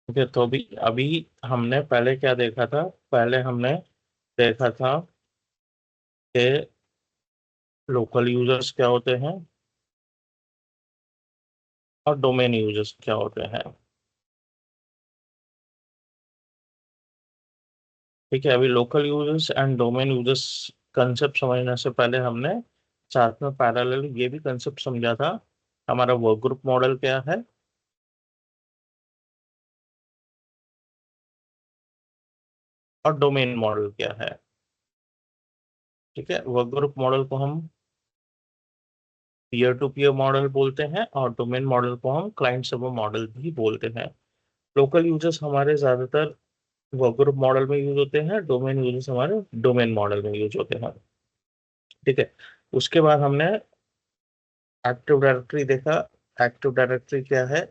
ठीक है, तो अभी अभी हमने पहले क्या देखा था? पहले हमने देखा था कि लोकल यूजर्स क्या होते हैं और डोमेन यूजर्स क्या होते हैं। ठीक है, अभी local users and domain users concept समझने से पहले हमने साथ में पैरेलल ये भी कंसेप्ट समझा था, हमारा वर्क ग्रुप मॉडल क्या है और डोमेन मॉडल क्या है। ठीक है, वर्क ग्रुप मॉडल को हम पीयर टू पीयर मॉडल बोलते हैं और डोमेन मॉडल को हम क्लाइंट सर्वर मॉडल भी बोलते हैं। लोकल यूजर्स हमारे ज्यादातर वर्क ग्रुप मॉडल में यूज होते हैं, डोमेन यूजर्स हमारे डोमेन मॉडल में यूज होते हैं। ठीक है, उसके बाद हमने एक्टिव डायरेक्टरी देखा। एक्टिव डायरेक्टरी क्या है?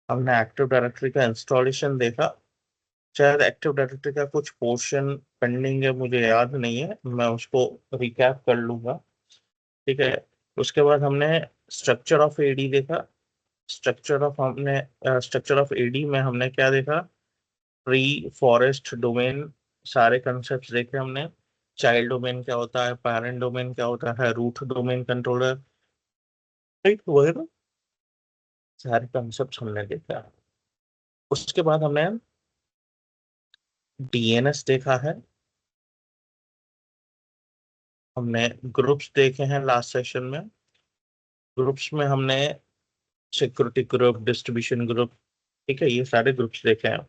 हमने एक्टिव डायरेक्टरी का इंस्टॉलेशन देखा। शायद एक्टिव डायरेक्टरी का कुछ पोर्शन पेंडिंग है, मुझे याद नहीं है, मैं उसको रिकैप कर लूंगा। ठीक है, उसके बाद हमने स्ट्रक्चर ऑफ एडी देखा। स्ट्रक्चर ऑफ एडी में हमने क्या देखा? ट्री, फॉरेस्ट, डोमेन, सारे कंसेप्ट देखे हमने। चाइल्ड डोमेन क्या होता है, पेरेंट डोमेन क्या होता है, रूट डोमेन कंट्रोलर, राइट, वगैरह सारे कंसेप्ट हमने देखा। उसके बाद हमने डीएनएस देखा है। हमने ग्रुप्स देखे हैं लास्ट सेशन में। ग्रुप्स में हमने सिक्योरिटी ग्रुप, डिस्ट्रीब्यूशन ग्रुप, ठीक है, ये सारे ग्रुप्स देखे हैं।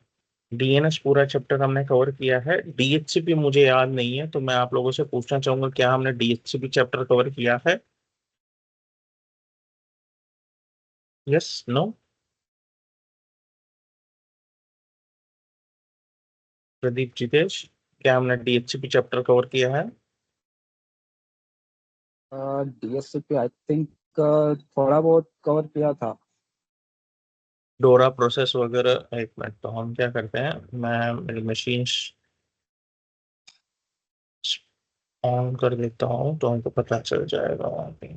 डीएनएस पूरा चैप्टर हमने कवर किया है। डीएचसीपी मुझे याद नहीं है, तो मैं आप लोगों से पूछना चाहूंगा क्या हमने डीएचसीपी चैप्टर कवर किया है? Yes, no? प्रदीप, जितेश, क्या हमने डीएचसीपी चैप्टर कवर किया है? डीएससीपी आई थिंक थोड़ा बहुत कवर किया था। डोरा प्रोसेस वगैरह? एक मिनट, तो हम क्या करते हैं, मैं मेरी मशीन ऑन कर देता हूँ तो हमको पता चल जाएगा वहाँ पे।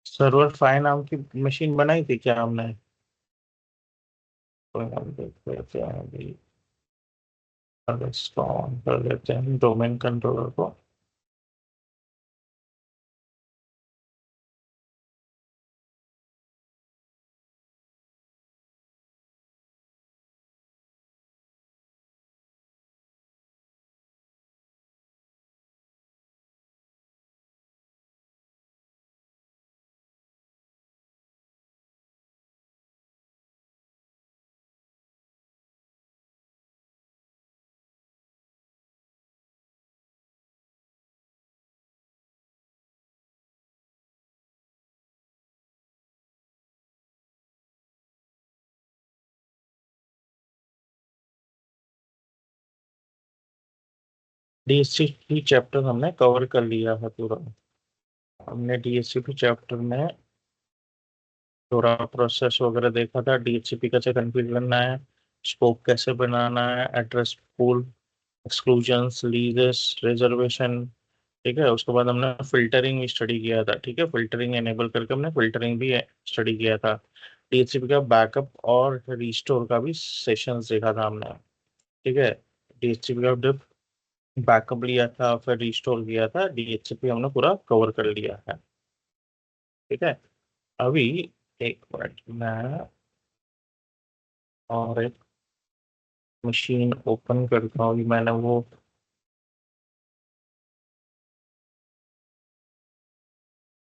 सर्वर फाइव नाम की मशीन बनाई थी क्या हमने? तो हम देखते हैं क्या है अभी। अगर इसको ऑन कर देते हैं डोमेन कंट्रोलर को। डीएचसीपी चैप्टर हमने कवर कर लिया है पूरा। हमने डीएचसीपी चैप्टर में पूरा प्रोसेस वगैरह देखा था, डीएचसीपी कैसे कॉन्फ़िगर करना है, स्कोप कैसे बनाना है, एड्रेस पूल, एक्सक्लूजन्स, लीजेस, रिजर्वेशन। ठीक है, उसके बाद हमने फिल्टरिंग भी स्टडी किया था। ठीक है, फिल्टरिंग एनेबल करके हमने फिल्टरिंग भी स्टडी किया था। डीएचसीपी का बैकअप और रिस्टोर का भी सेशंस देखा था हमने। ठीक है, डीएचसीपी का जब बैकअप लिया था फिर रिस्टोर किया था, डीएचसीपी हमने पूरा कवर कर लिया है। ठीक है, अभी एक मिनट मैं और एक मशीन ओपन करता हूँ। अभी मैंने वो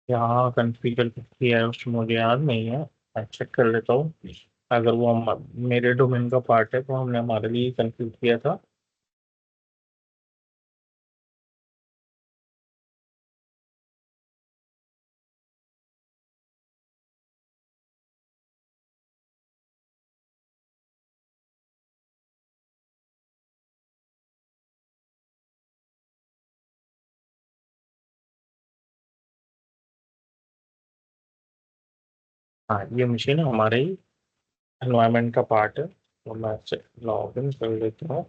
यहाँ कॉन्फ़िगर किया है, उसमें मुझे याद नहीं है, मैं चेक कर लेता हूँ। अगर वो मेरे डोमेन का पार्ट है तो हमने हमारे लिए कॉन्फ़िगर किया था। हाँ, ये मशीन हमारे ही एनवायरनमेंट का पार्ट है, तो मैं लॉग इन कर लेता हूँ।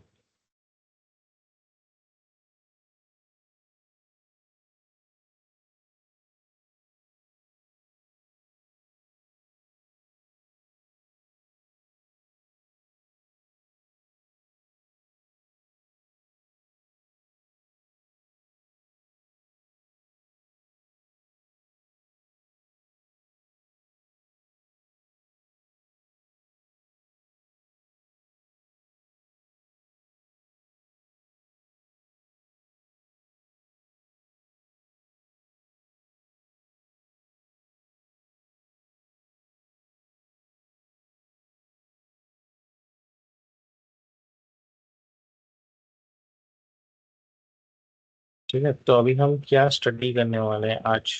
ठीक है, तो अभी हम क्या स्टडी करने वाले हैं आज।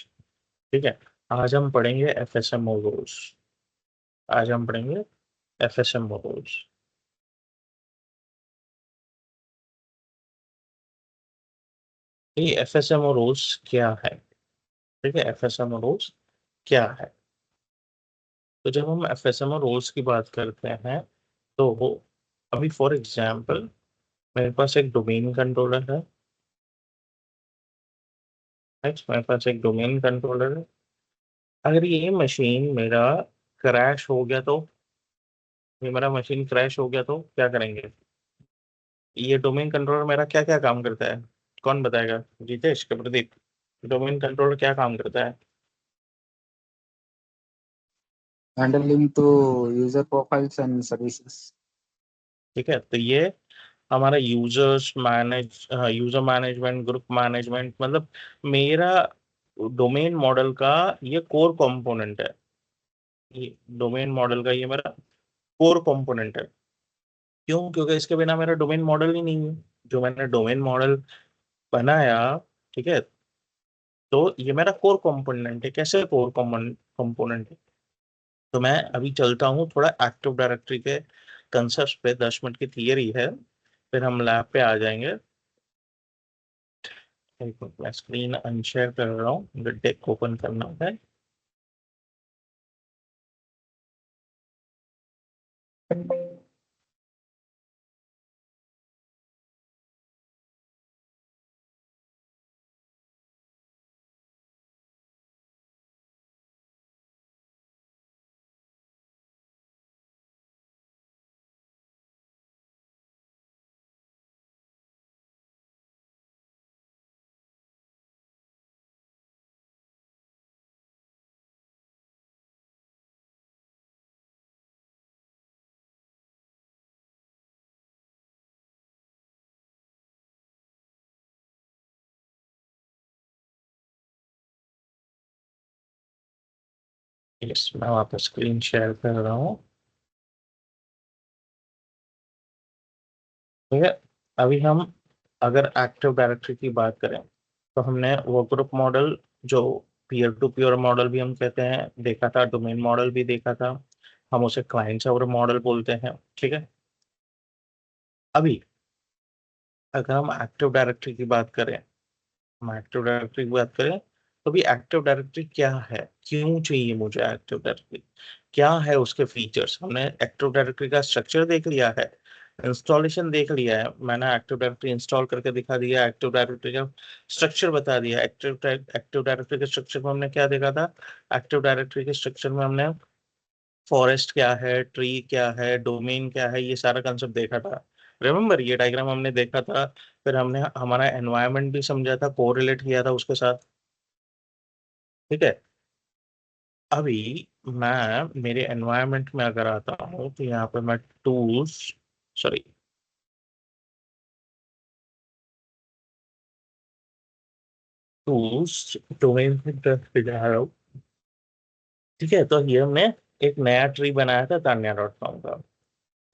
ठीक है, आज हम पढ़ेंगे एफएसएम रूल्स। आज हम पढ़ेंगे एफएसएम रूल्स। ये एफएसएम रूल्स क्या है? ठीक है, एफएसएम रूल्स क्या है? तो जब हम एफएसएम रूल्स की बात करते हैं तो अभी फॉर एग्जांपल मेरे पास एक डोमेन कंट्रोलर है। राइट, मेरे पास एक डोमेन कंट्रोलर है। अगर ये मशीन मेरा क्रैश हो गया तो, ये मेरा मशीन क्रैश हो गया तो क्या करेंगे? ये डोमेन कंट्रोलर मेरा क्या क्या काम करता है? कौन बताएगा? जितेश के प्रदीप, डोमेन कंट्रोलर क्या काम करता है? handling to user profiles and services. ठीक है, तो ये हमारा यूजर मैनेजमेंट, ग्रुप मैनेजमेंट, मतलब मेरा डोमेन मॉडल का ये कोर कंपोनेंट है। ये डोमेन मॉडल का ये मेरा कोर कंपोनेंट है। क्यों? क्योंकि इसके बिना मेरा डोमेन मॉडल ही नहीं है। जो मैंने डोमेन मॉडल बनाया, ठीक है, तो ये मेरा कोर कंपोनेंट है। कैसे कोर कंपोनेंट है? तो मैं अभी चलता हूँ थोड़ा एक्टिव डायरेक्टरी के कंसेप्ट पे। 10 मिनट की थियरी है, फिर हम लैब पे आ जाएंगे। एक मिनट, मैं स्क्रीन अनशेयर कर रहा हूँ, मुझे डेक ओपन करना है। यस, मैं वापस स्क्रीन शेयर कर रहा हूँ। ठीक है, अभी हम अगर एक्टिव डायरेक्टरी की बात करें तो हमने वो ग्रुप मॉडल, जो पीयर टू पीयर मॉडल भी हम कहते हैं, देखा था। डोमेन मॉडल भी देखा था। हम उसे क्लाइंट सर्वर मॉडल बोलते हैं। ठीक है, अभी अगर हम एक्टिव डायरेक्टरी की बात करें, तो भी एक्टिव डायरेक्टरी क्या है, क्यों चाहिए मुझे एक्टिव डायरेक्टरी, क्या है उसके फीचर्स। हमने एक्टिव डायरेक्टरी का स्ट्रक्चर देख लिया है, इंस्टॉलेशन देख लिया है, मैंने एक्टिव डायरेक्टरी इंस्टॉल करके दिखा दिया, एक्टिव डायरेक्टरी का स्ट्रक्चर बता दिया। एक्टिव डायरेक्टरी के स्ट्रक्चर में हमने क्या देखा था, एक्टिव डायरेक्टरी के स्ट्रक्चर में हमने फॉरेस्ट क्या है, ट्री क्या है, डोमेन क्या है, ये सारा कंसेप्ट देखा था। रिमेम्बर, ये डायग्राम हमने देखा था। फिर हमने हमारा एनवायरनमेंट भी समझा था, कोरिलेट किया था उसके साथ। ठीक है, अभी मैं मेरे एनवायरनमेंट में अगर आता हूँ तो यहाँ पे मैं टूल्स, सॉरी, टूल्स डोमेन पे जा रहा हूँ। ठीक है, तो ये हमने एक नया ट्री बनाया था तान्या.com का,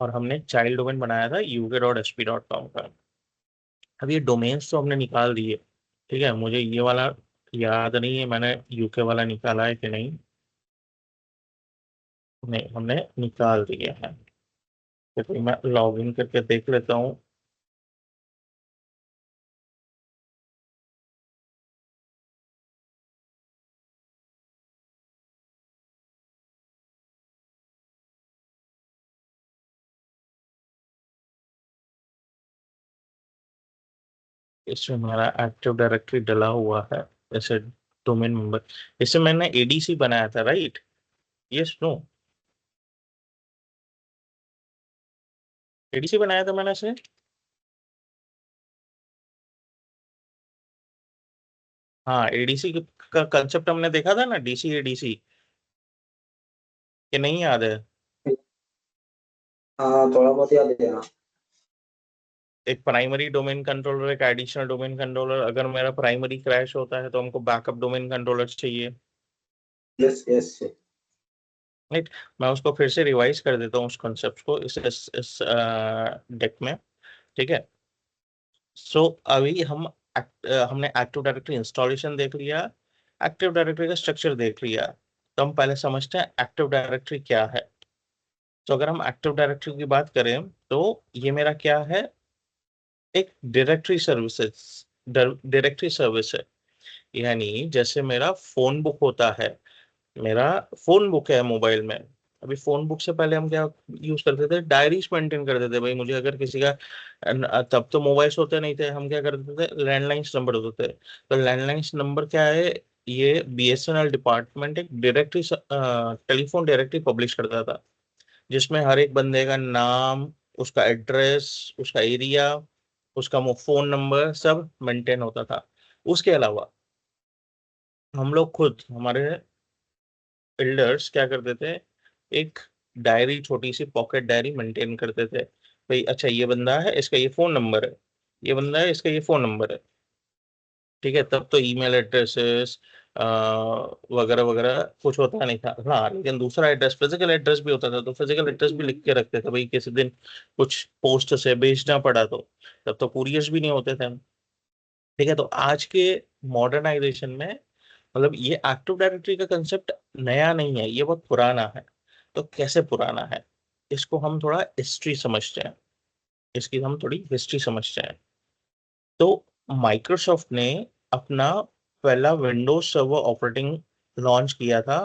और हमने चाइल्ड डोमेन बनाया था uk.sp.com का। अब ये डोमेन्स तो हमने निकाल दिए। ठीक है, मुझे ये वाला याद नहीं है मैंने यूके वाला निकाला है कि नहीं। नहीं, हमने निकाल दिए हैं। तो फिर मैं लॉग इन करके देख लेता हूँ। इसमें हमारा एक्टिव डायरेक्टरी डला हुआ है, जैसे डोमेन नंबर। इससे मैंने एडीसी बनाया था, राइट? यस, नो, एडीसी बनाया था मैंने इसे। हाँ, एडीसी का कंसेप्ट हमने देखा था ना, डीसी एडीसी, ये नहीं याद है? हाँ, थोड़ा बहुत याद है। हाँ। एक प्राइमरी डोमेन कंट्रोलर, एक एडिशनल डोमेन कंट्रोलर। अगर मेरा प्राइमरी क्रैश होता है तो हमको बैकअप डोमेन कंट्रोलर चाहिए, यस यस। राइट? मैं उसको फिर से रिवाइज कर देता हूँ उस कॉन्सेप्ट को इस डेक में। ठीक है, सो अभी हमने एक्टिव डायरेक्टरी इंस्टॉलेशन देख लिया, एक्टिव डायरेक्टरी का स्ट्रक्चर देख लिया। तो हम पहले समझते हैं एक्टिव डायरेक्टरी क्या है। तो अगर हम एक्टिव डायरेक्टरी की बात करें तो ये मेरा क्या है, एक डायरेक्टरी सर्विसेज, डायरेक्टरी सर्विस है। यानी जैसे मेरा फोन बुक होता है, मेरा फोन बुक है मोबाइल में। अभी फोन बुक से पहले हम क्या यूज करते थे, डायरीज मेंटेन करते थे भाई। मुझे अगर किसी का, तब तो मोबाइल्स होते नहीं थे, हम क्या करते थे, लैंडलाइंस नंबर होते थे। तो लैंडलाइंस नंबर क्या है, ये बीएसएनएल डिपार्टमेंट एक डायरेक्टरी, टेलीफोन डायरेक्टरी पब्लिश करता था, जिसमें हर एक बंदे का नाम, उसका एड्रेस, उसका एरिया, उसका फोन नंबर सब मेंटेन होता था। उसके अलावा हम लोग खुद, हमारे एल्डर्स क्या करते थे, एक डायरी, छोटी सी पॉकेट डायरी मेंटेन करते थे। भाई अच्छा, ये बंदा है, इसका ये फोन नंबर है, ये बंदा है, इसका ये फोन नंबर है। ठीक है, तब तो ईमेल एड्रेसेस वगैरह वगैरह कुछ होता नहीं था। हाँ, लेकिन दूसरा एड्रेस, फिजिकल एड्रेस भी होता था, तो फिजिकल एड्रेस भी लिख के रखते थे भाई, किसी दिन कुछ पोस्ट से भेजना पड़ा तो। तब तो कुरियर्स भी नहीं होते थे। ठीक है, तो आज के मॉडर्नाइजेशन में, मतलब ये एक्टिव डायरेक्टरी का कंसेप्ट नया नहीं है, ये बहुत पुराना है। तो कैसे पुराना है, इसको हम थोड़ा हिस्ट्री समझते हैं, इसकी हम थोड़ी हिस्ट्री समझते हैं। तो माइक्रोसॉफ्ट ने अपना पहला विंडोज सर्वर ऑपरेटिंग लॉन्च किया था।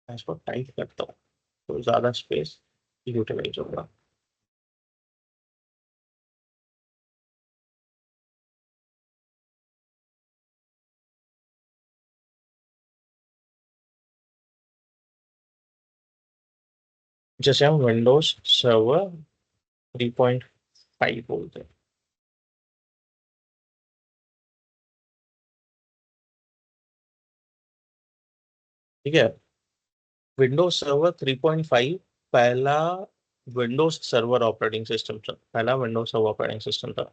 मैं इसको टाइप करता हूँ तो ज्यादा स्पेस यूटिलाइज होगा। जैसे हम विंडोज सर्वर 3.5 बोलते हैं। ठीक है, विंडोज सर्वर 3.5 पहला विंडोज सर्वर ऑपरेटिंग सिस्टम था, पहला विंडोज सर्वर ऑपरेटिंग सिस्टम था।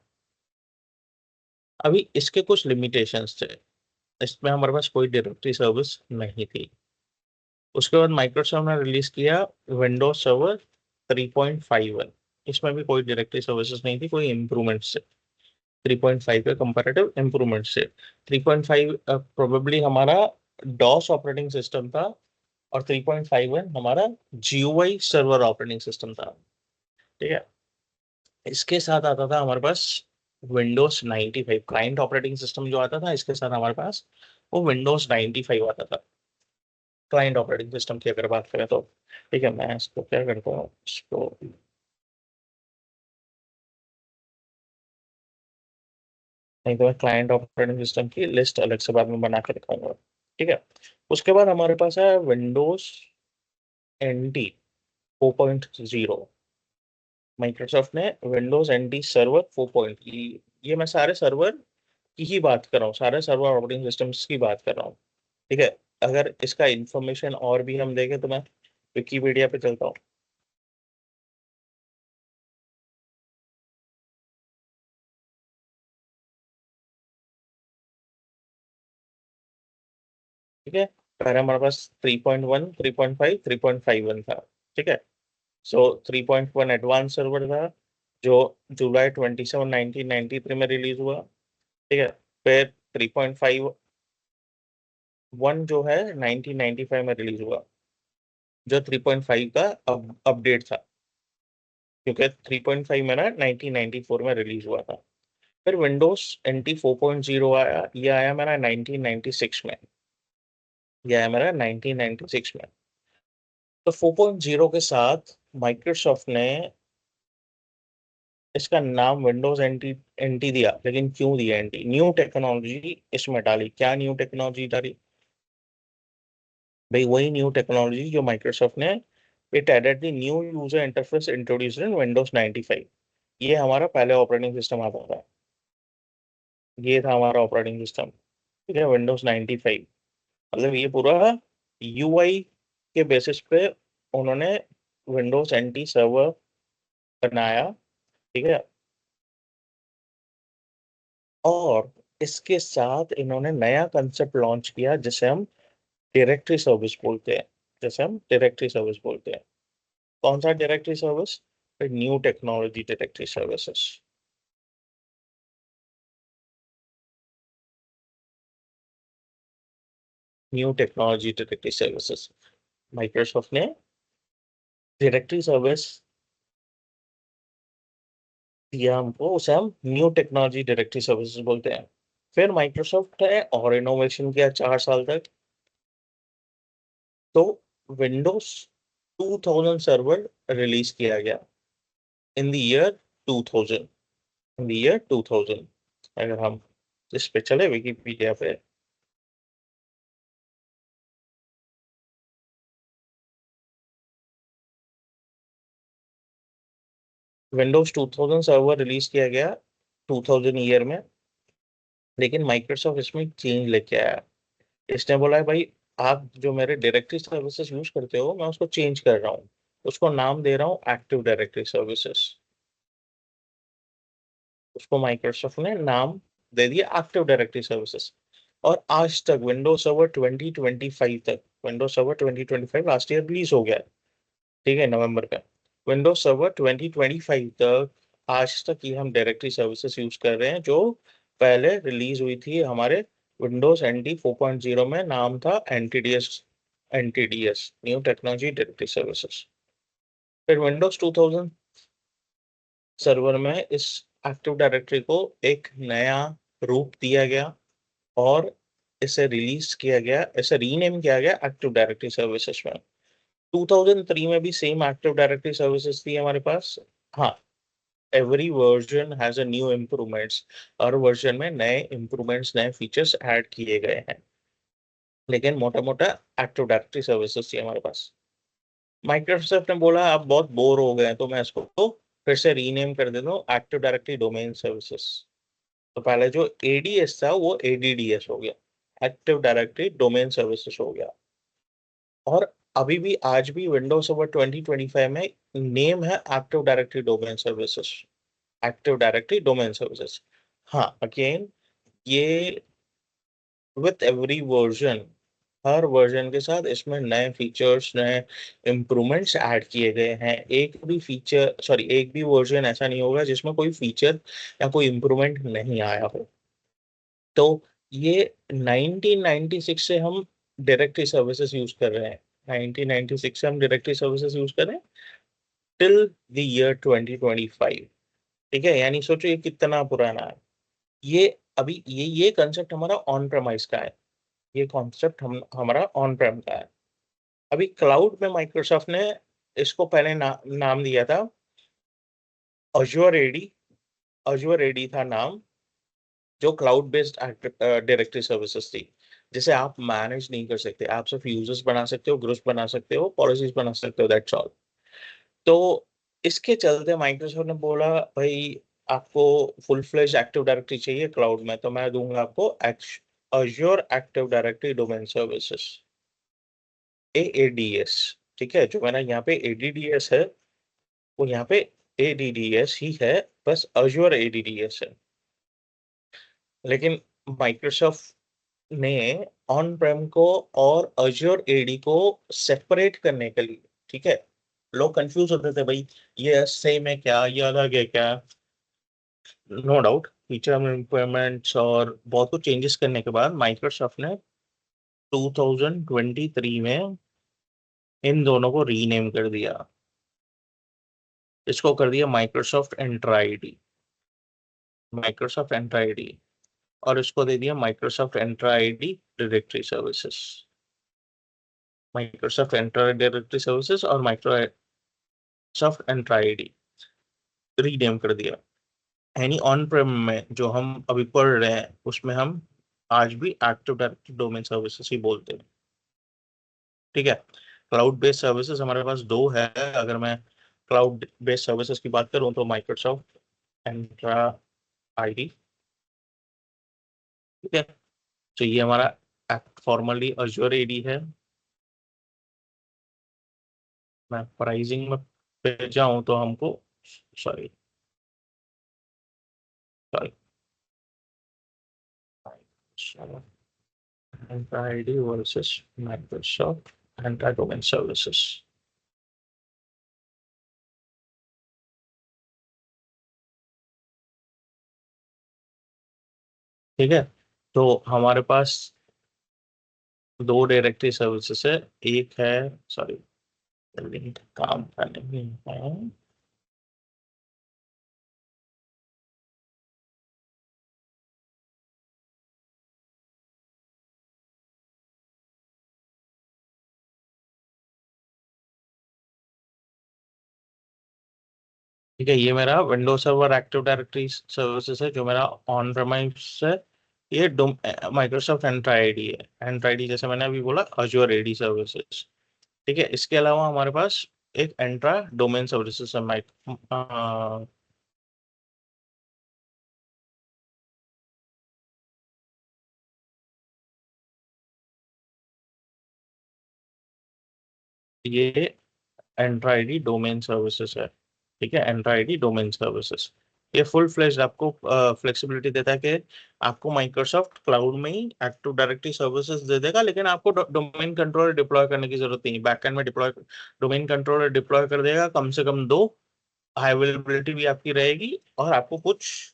अभी इसके कुछ लिमिटेशंस थे, इसमें हमारे पास कोई डायरेक्टरी सर्विस नहीं थी। उसके बाद माइक्रोसॉफ्ट ने रिलीज किया विंडोज सर्वर 3.51। इसमें भी कोई डायरेक्टरी सर्विसेज नहीं थी, कोई इम्प्रूवमेंट से 3.5 के कंपैरेटिव इम्प्रूवमेंट से। 3.5 प्रोबेबली हमारा डॉस ऑपरेटिंग सिस्टम था, और 3.51 हमारा जीयूआई सर्वर ऑपरेटिंग सिस्टम था। ठीक है, इसके साथ आता था हमारे पास विंडोज 95 क्लाइंट ऑपरेटिंग सिस्टम जो आता था, इसके साथ हमारे पास वो विंडोज 95 आता था क्लाइंट ऑपरेटिंग सिस्टम की अगर बात करें तो। ठीक है, मैं इसको क्या करता हूँ, इसको नहीं तो मैं क्लाइंट ऑपरेटिंग सिस्टम की लिस्ट अलग से बाद में बना के दिखाऊंगा। ठीक है, उसके बाद हमारे पास है विंडोज एनटी 4.0। माइक्रोसॉफ्ट ने विंडोज एनटी सर्वर 4. ये मैं सारे सर्वर की ही बात कर रहा हूँ, सारे सर्वर ऑपरेटिंग सिस्टम्स की बात कर रहा हूँ। ठीक है, अगर इसका इंफॉर्मेशन और भी हम देखें तो मैं विकीपीडिया पे चलता हूँ। ठीक है, पहले हमारे पास 3.1, 3.5, 3.51 था। ठीक है, सो 3.1 एडवांस सर्वर था जो जुलाई 27, 1993 में रिलीज हुआ। ठीक है, फिर 3.51 जो है 1995 में रिलीज हुआ, जो 3.5 का अपडेट था, क्योंकि 3.5 में ना 1994 में रिलीज हुआ था। फिर विंडोज एनटी 4.0 आया, ये आया मेरा 1996 में, ये आया मेरा 1996 में। तो 4.0 के साथ माइक्रोसॉफ्ट ने इसका नाम विंडोज एनटी एनटी दिया, लेकिन क्यों दिया एनटी? न्यू टेक्नोलॉजी इसमें डाली। क्या न्यू टेक्नोलॉजी डाली भाई? वही न्यू टेक्नोलॉजी जो माइक्रोसॉफ्ट ने, it added the new user interface introduced in Windows 95। ये हमारा पहले ऑपरेटिंग सिस्टम आता था, ये था हमारा ऑपरेटिंग सिस्टम। ठीक है, विंडोज 95। मतलब ये पूरा यूआई के बेसिस पे उन्होंने विंडोज एनटी सर्वर बनाया। ठीक है, और इसके साथ इन्होंने नया कंसेप्ट लॉन्च किया जिसे हम डायरेक्टरी सर्विस बोलते हैं, जैसे हम डायरेक्टरी सर्विस बोलते हैं। कौन सा directory service? New technology directory services. New technology directory services Microsoft ने डायरेक्टरी सर्विस दिया हमको, उसे हम न्यू टेक्नोलॉजी डायरेक्टरी सर्विसेज बोलते हैं। फिर माइक्रोसॉफ्ट है और इनोवेशन किया 4 साल तक। तो विंडोज 2000 सर्वर रिलीज किया गया in the year 2000, in the year 2000। अगर हम इस पे चले विकिपीडिया पे, विंडोज 2000 सर्वर रिलीज किया गया 2000 ईयर में, लेकिन माइक्रोसॉफ्ट इसमें चेंज लेके आया। इसने बोला है भाई, आप जो मेरे डायरेक्टरी सर्विसेज यूज करते हो मैं उसको चेंज कर रहा हूँ, उसको नाम दे रहा हूँ एक्टिव डायरेक्टरी सर्विसेज। उसको माइक्रोसॉफ्ट ने नाम दे दिया एक्टिव डायरेक्टरी सर्विसेज। और आज तक विंडोज सर्वर 2025 तक, Windows server 2025 last year release हो गया है। ठीक है, नवंबर में। विंडोज सर्वर 2025 तक, आज तक ये हम डायरेक्टरी सर्विसेज यूज कर रहे हैं, जो पहले रिलीज हुई थी हमारे विंडोज एनटी 4.0 में, नाम था एनटीडीएस। एनटीडीएस न्यू टेक्नोलॉजी डायरेक्टरी सर्विसेज। फिर विंडोज 2000 सर्वर में इस एक्टिव डायरेक्टरी को एक नया रूप दिया गया और इसे रिलीज किया गया, इसे रीनेम किया गया एक्टिव डायरेक्टरी सर्विसेज में। 2003 में भी सेम एक्टिव डायरेक्टरी सर्विसेज थी हमारे पास। हाँ, every version has a new improvements, her version में नए इम्प्रूवमेंट्स, नए फीचर्स ऐड किए गए हैं, लेकिन मोटा मोटा एक्टिव डायरेक्टरी सर्विसेज थी हमारे पास। माइक्रोसॉफ्ट ने बोला आप बहुत बोर हो गए हैं, तो मैं इसको तो फिर से रीनेम कर देता हूँ एक्टिव डायरेक्टरी डोमेन सर्विसेज। तो पहले जो एडीएस था वो एडीडीएस हो गया, एक्टिव डायरेक्टरी डोमेन सर्विसेज हो गया। और अभी भी आज भी विंडोज सर्वर 2025 में नेम है active directory domain services, active directory domain services. हाँ, अगेन ये with every version, her version के साथ इसमें नए फीचर्स, नए इम्प्रूवमेंट्स ऐड किए गए हैं। एक भी फीचर, सॉरी, एक भी वर्जन ऐसा नहीं होगा जिसमें कोई फीचर या कोई इम्प्रूवमेंट नहीं आया हो। तो ये 1996 से हम डायरेक्टरी सर्विसेज यूज कर रहे हैं, 1996 से हम डायरेक्टरी सर्विसेज यूज कर रहे हैं टिल द ईयर 2025। ठीक है, यानी सोचो ये कितना पुराना है। ये अभी ये कंसेप्ट हमारा ऑन प्रेमाइज का है, ये कॉन्सेप्ट हमारा ऑन प्रेम का है। अभी क्लाउड में माइक्रोसॉफ्ट ने इसको पहले नाम दिया था अज्योर एडी। अज्योर एडी था नाम, जो क्लाउड बेस्ड डायरेक्टरी सर्विसेज थी, जिसे आप मैनेज नहीं कर सकते, आप सिर्फ यूजर्स बना सकते हो, ग्रुप्स बना सकते हो, पॉलिसीज बना सकते हो, दैट्स ऑल। तो इसके चलते माइक्रोसॉफ्ट ने बोला भाई आपको फुल फ्लेज एक्टिव डायरेक्टरी चाहिए क्लाउड में, तो मैं दूंगा आपको Azure active directory domain services, AADS। ठीक है, जो मेरा यहाँ पे ADDS है वो यहाँ पे ADDS ही है, बस अज्योर ADDS है। लेकिन माइक्रोसॉफ्ट ने ऑन प्रेम को और अज्योर एडी को सेपरेट करने के लिए, ठीक है, लोग कंफ्यूज होते थे भाई ये सेम है क्या, ये अलग है क्या। नो डाउट फीचर इंप्रूवमेंट्स और बहुत कुछ चेंजेस करने के बाद माइक्रोसॉफ्ट ने 2023 में इन दोनों को रीनेम कर दिया। इसको कर दिया Microsoft Entra ID, Microsoft Entra ID, और इसको दे दिया Microsoft Entra ID directory services. Microsoft Entra directory services और माइक्रोसॉफ्ट एंट्रा आईडी रीनेम कर दिया। यानी ऑन प्रेम में जो हम अभी पढ़ रहे हैं उसमें हम आज भी एक्टिव डायरेक्टरी डोमेन सर्विसेज ही बोलते हैं। ठीक है, क्लाउड बेस्ड सर्विसेज हमारे पास दो है। अगर मैं क्लाउड बेस्ड सर्विसेज की बात करूं तो माइक्रोसॉफ्ट एंट्रा आईडी, ठीक है, तो ये हमारा फॉर्मली अज्योर एडी है। मैं प्राइसिंग में पे जाऊं तो हमको, sorry sorry, Entra ID versus Microsoft Entra domain services. ठीक है, तो हमारे पास दो डायरेक्टरी सर्विसेज है। एक है, सॉरी लिंक काम का नहीं है, ठीक है, ये मेरा Windows server active directory services है जो मेरा ऑन प्रेमाइस है। ये माइक्रोसॉफ्ट एंट्रा आईडी है, एंट्रा आईडी जैसे मैंने अभी बोला अज्योर एडी सर्विसेज। ठीक है, इसके अलावा हमारे पास एक एंट्रा डोमेन सर्विसेज है, ये एंट्रा आईडी डोमेन सर्विसेज है। ठीक है, एंट्रा आईडी डोमेन सर्विसेज ये फुल फ्लेज्ड आपको फ्लेक्सिबिलिटी देता है कि आपको माइक्रोसॉफ्ट क्लाउड में ही एक्टिव डायरेक्टरी सर्विसेज दे देगा, लेकिन आपको डोमेन कंट्रोलर डिप्लॉय करने की जरूरत नहीं, बैकएंड में डिप्लॉय डोमेन कंट्रोलर डिप्लॉय कर देगा, कम से कम दो, हाई अवेलेबिलिटी भी आपकी रहेगी, और आपको कुछ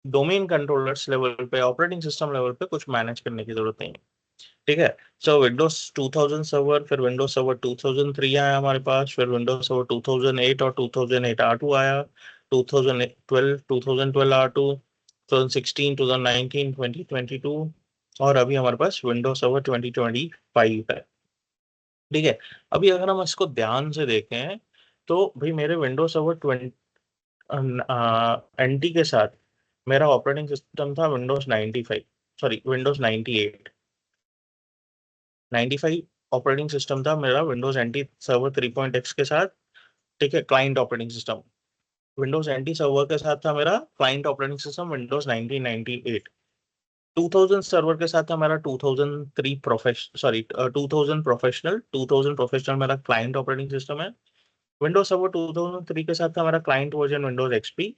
डोमेन कंट्रोलर्स लेवल पे, ऑपरेटिंग सिस्टम लेवल पे कुछ मैनेज करने की जरूरत नहीं है। ठीक है, सो विंडोज 2000 सर्वर, फिर विंडोज सर्वर 2003 आया हमारे पास, फिर विंडोज सर्वर 2008 और 2008 R2 आया, 2012 2012 R2, 2016 2019 2022, और अभी हमारे पास विंडोज सर्वर 2025 है। ठीक है, अभी अगर हम इसको ध्यान से देखें तो भाई मेरे विंडोज सर्वर 20 NT के साथ मेरा ऑपरेटिंग सिस्टम था Windows 95, sorry Windows 98, 95 operating system था मेरा विंडोज एंटी सर्वर 3.x के साथ। ठीक है, client operating system Windows anti server के साथ था मेरा client operating system Windows 1998। 2000 server के साथ था मेरा 2003 2000 प्रोफेशनल, 2000 प्रोफेशनल मेरा क्लाइंट ऑपरेटिंग सिस्टम है। विंडोज सर्वर 2003 के साथ था मेरा client version Windows XP.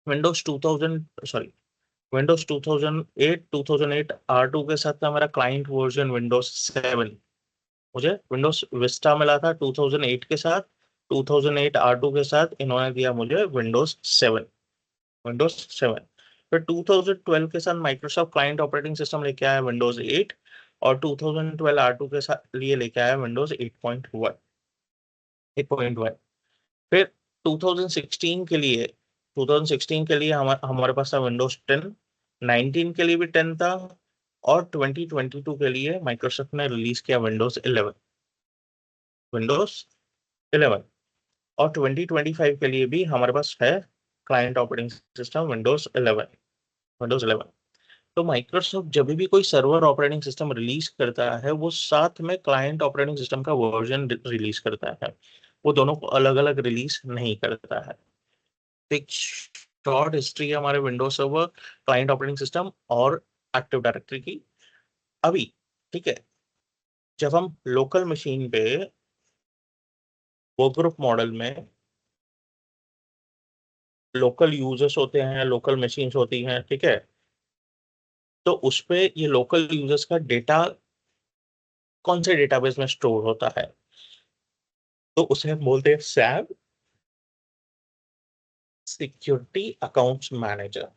Windows 2000, sorry Windows 2008 R2 के साथ था मेरा क्लाइंट वर्जन विंडोज 7। मुझे विंडोज विस्टा मिला था 2008 के साथ, 2008 R2 के साथ इन्होंने दिया मुझे विंडोज 7, विंडोज 7। फिर 2012 के साथ माइक्रोसॉफ्ट क्लाइंट ऑपरेटिंग सिस्टम लेके आया विंडोज 8, और 2012 R2 के साथ लिए लेके आया विंडोज 8.1। फिर 2016 के लिए 2016 के लिए हमारे पास था विंडोज 10, 19 के लिए भी 10 था, और 2022 के लिए माइक्रोसॉफ्ट ने रिलीज किया विंडोज 11, विंडोज 11, और 2025 के लिए भी हमारे पास है क्लाइंट ऑपरेटिंग सिस्टम विंडोज 11। तो माइक्रोसॉफ्ट जब भी कोई सर्वर ऑपरेटिंग सिस्टम रिलीज करता है, वो साथ में क्लाइंट ऑपरेटिंग सिस्टम का वर्जन रिलीज करता है, वो दोनों को अलग अलग रिलीज नहीं करता है। तो एक शॉर्ट हिस्ट्री है हमारे Windows server, client operating system और एक्टिव डायरेक्टरी की। अभी ठीक है, जब हम लोकल मशीन पे वर्क ग्रुप मॉडल में लोकल यूजर्स होते हैं, लोकल मशीन्स होती हैं, ठीक है, तो उस पे ये लोकल यूजर्स का डेटा कौन से डेटाबेस में स्टोर होता है, तो उसे हम बोलते हैं सैब, security accounts manager.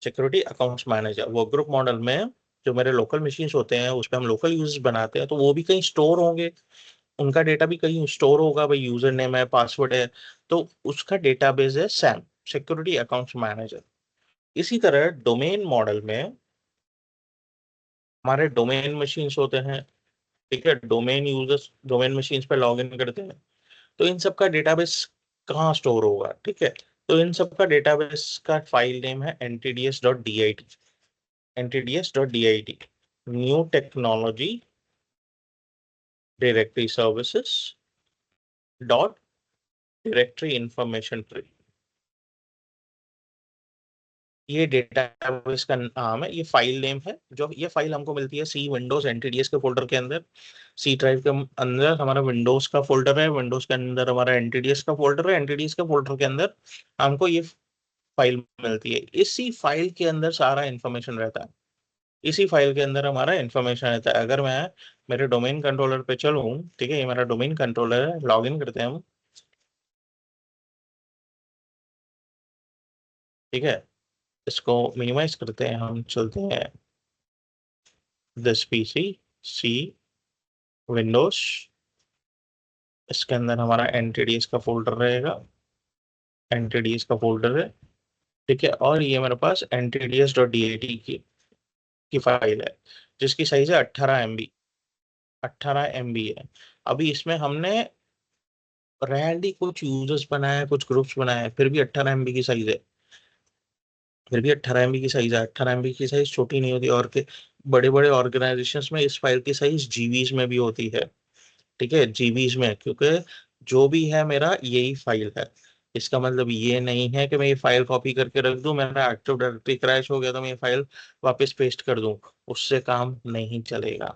Security accounts manager work group model में जो मेरे लोकल मशीन्स होते हैं उस पे हम लोकल यूजर्स बनाते हैं, तो वो भी कहीं स्टोर होंगे, उनका डेटा भी कहीं स्टोर होगा, भाई यूजर नेम है, पासवर्ड है, तो उसका डेटाबेस है सैम, सिक्योरिटी अकाउंट्स मैनेजर। इसी तरह डोमेन मॉडल में हमारे डोमेन मशीन्स होते हैं, ठीक है, डोमेन यूजर्स डोमेन मशीन्स पे लॉग इन करते हैं, तो इन सब का डेटाबेस कहाँ स्टोर होगा, ठीक है, तो इन सब का डेटाबेस का फाइल नेम है ntds.dit, ntds.dit, new technology directory services dot directory information tree, ये डेटाबेस का नाम है, ये फाइल नेम है। जो ये फाइल हमको मिलती है सी विंडोज एनटीडीएस के फोल्डर के अंदर, सी ड्राइव के अंदर हमारा विंडोज का फोल्डर है, विंडोज के अंदर हमारा एनटीडीएस का फोल्डर है, एनटीडीएस के फोल्डर के अंदर हमको ये फाइल मिलती है। इसी फाइल के अंदर सारा इंफॉर्मेशन रहता है, इसी फाइल के अंदर हमारा इंफॉर्मेशन रहता है। अगर मैं मेरे डोमेन कंट्रोलर पे चलूँ, ठीक है, ये मेरा डोमेन कंट्रोलर है, लॉग इन करते हैं हम, ठीक है, इसको मिनिमाइज करते हैं, हम चलते हैं दिस पीसी सी विंडोज, इसके अंदर हमारा एनटीडीएस का फोल्डर रहेगा, एनटीडीएस का फोल्डर है, ठीक है, और ये मेरे पास ntds.dat की फाइल है, जिसकी साइज है 18 MB, 18 MB है। अभी इसमें हमने रैंडली कुछ यूजर्स बनाए, कुछ ग्रुप्स बनाए, फिर भी 18 MB की साइज है, फिर भी 18 MB की साइज है। 18 MB की साइज छोटी नहीं होती, और के बड़े बड़े ऑर्गेनाइजेशंस में इस फाइल की साइज जीबीज में भी होती है, ठीक है, जीबीज में, क्योंकि जो भी है मेरा यही फाइल है। इसका मतलब ये नहीं है कि मैं ये फाइल कॉपी करके रख दूं, मेरा एक्टिव डायरेक्टरी क्रैश हो गया तो मैं ये फाइल वापस पेस्ट कर दूं, उससे काम नहीं चलेगा,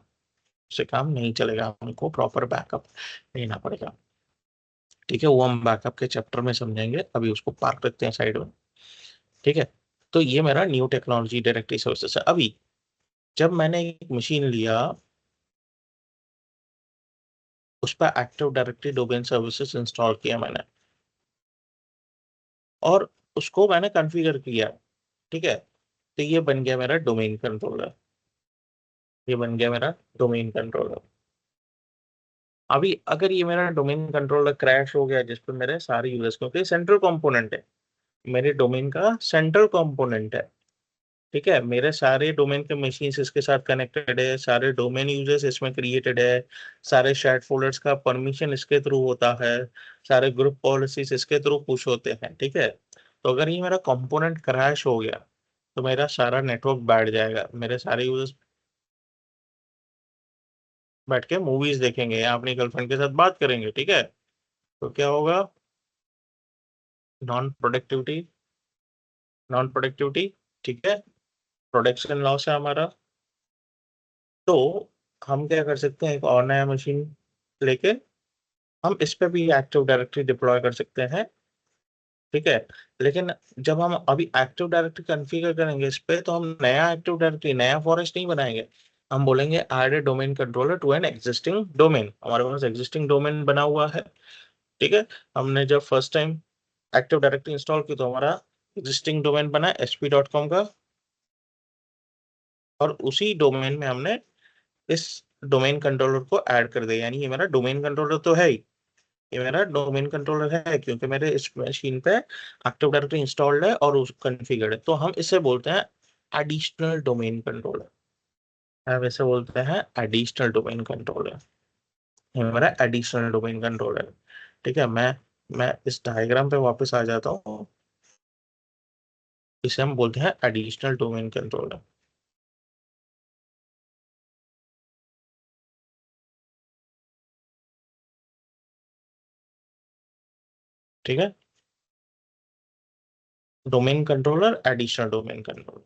उससे काम नहीं चलेगा, हमको प्रॉपर बैकअप लेना पड़ेगा, ठीक है, वो हम बैकअप के चैप्टर में समझेंगे, अभी उसको पार्क रखते हैं साइड में, ठीक है। तो ये मेरा न्यू टेक्नोलॉजी डायरेक्टरी सर्विसेज है। अभी जब मैंने एक मशीन लिया, उस पर active directory domain services install किया मैंने, और उसको मैंने कॉन्फ़िगर किया, ठीक है, तो ये बन गया मेरा डोमेन कंट्रोलर, ये बन गया मेरा डोमेन कंट्रोलर। अभी अगर ये मेरा डोमेन कंट्रोलर क्रैश हो गया, जिस पे मेरे सारे यूजर्स, क्योंकि सेंट्रल कंपोनेंट है, मेरे डोमेन का सेंट्रल कंपोनेंट है, ठीक है, मेरे सारे डोमेन के मशीन्स इसके साथ कनेक्टेड है, सारे डोमेन यूजर्स इसमें क्रिएटेड है, सारे शेयर्ड फोल्डर्स का परमिशन इसके थ्रू होता है, सारे ग्रुप पॉलिसीज इसके थ्रू पुश होते हैं, ठीक है। तो अगर ये मेरा कंपोनेंट क्रैश हो गया, तो मेरा सारा नेटवर्क बैठ जाएगा, मेरे सारे यूजर्स बैठ के मूवीज देखेंगे या अपनी गर्लफ्रेंड के साथ बात करेंगे, ठीक है, तो क्या होगा, नॉन प्रोडक्टिविटी, नॉन प्रोडक्टिविटी, ठीक है, प्रोडक्शन लॉस है हमारा। तो हम क्या कर सकते हैं, एक और नया मशीन लेके हम इस पे भी एक्टिव डायरेक्टरी डिप्लॉय कर सकते हैं, ठीक है। लेकिन जब हम अभी एक्टिव डायरेक्टरी कॉन्फ़िगर करेंगे इस पे, तो हम नया एक्टिव डायरेक्टरी, नया फॉरेस्ट नहीं बनाएंगे, हम बोलेंगे add a domain controller to an existing domain. हमारे पास एग्जिस्टिंग डोमेन बना हुआ है, ठीक है, हमने जब first time active directory install की तो हमारा एग्जिस्टिंग डोमेन बना sp.com का, और उसी डोमेन में हमने इस डोमेन कंट्रोलर को ऐड कर दिया, यानी ये मेरा डोमेन कंट्रोलर तो है ही, ये मेरा डोमेन कंट्रोलर है क्योंकि मेरे इस मशीन पे एक्टिव डायरेक्टरी इंस्टॉल्ड है और कॉन्फ़िगर्ड है, तो हम इसे बोलते हैं एडिशनल डोमेन कंट्रोलर। हम इसे बोलते हैं एडिशनल डोमेन कंट्रोलर। ये मेरा एडिशनल डोमेन कंट्रोलर है। ठीक है, मैं इस डायग्राम पे वापस आ जाता हूँ। इसे हम बोलते हैं एडिशनल डोमेन कंट्रोलर। ठीक है, domain controller, additional domain controller.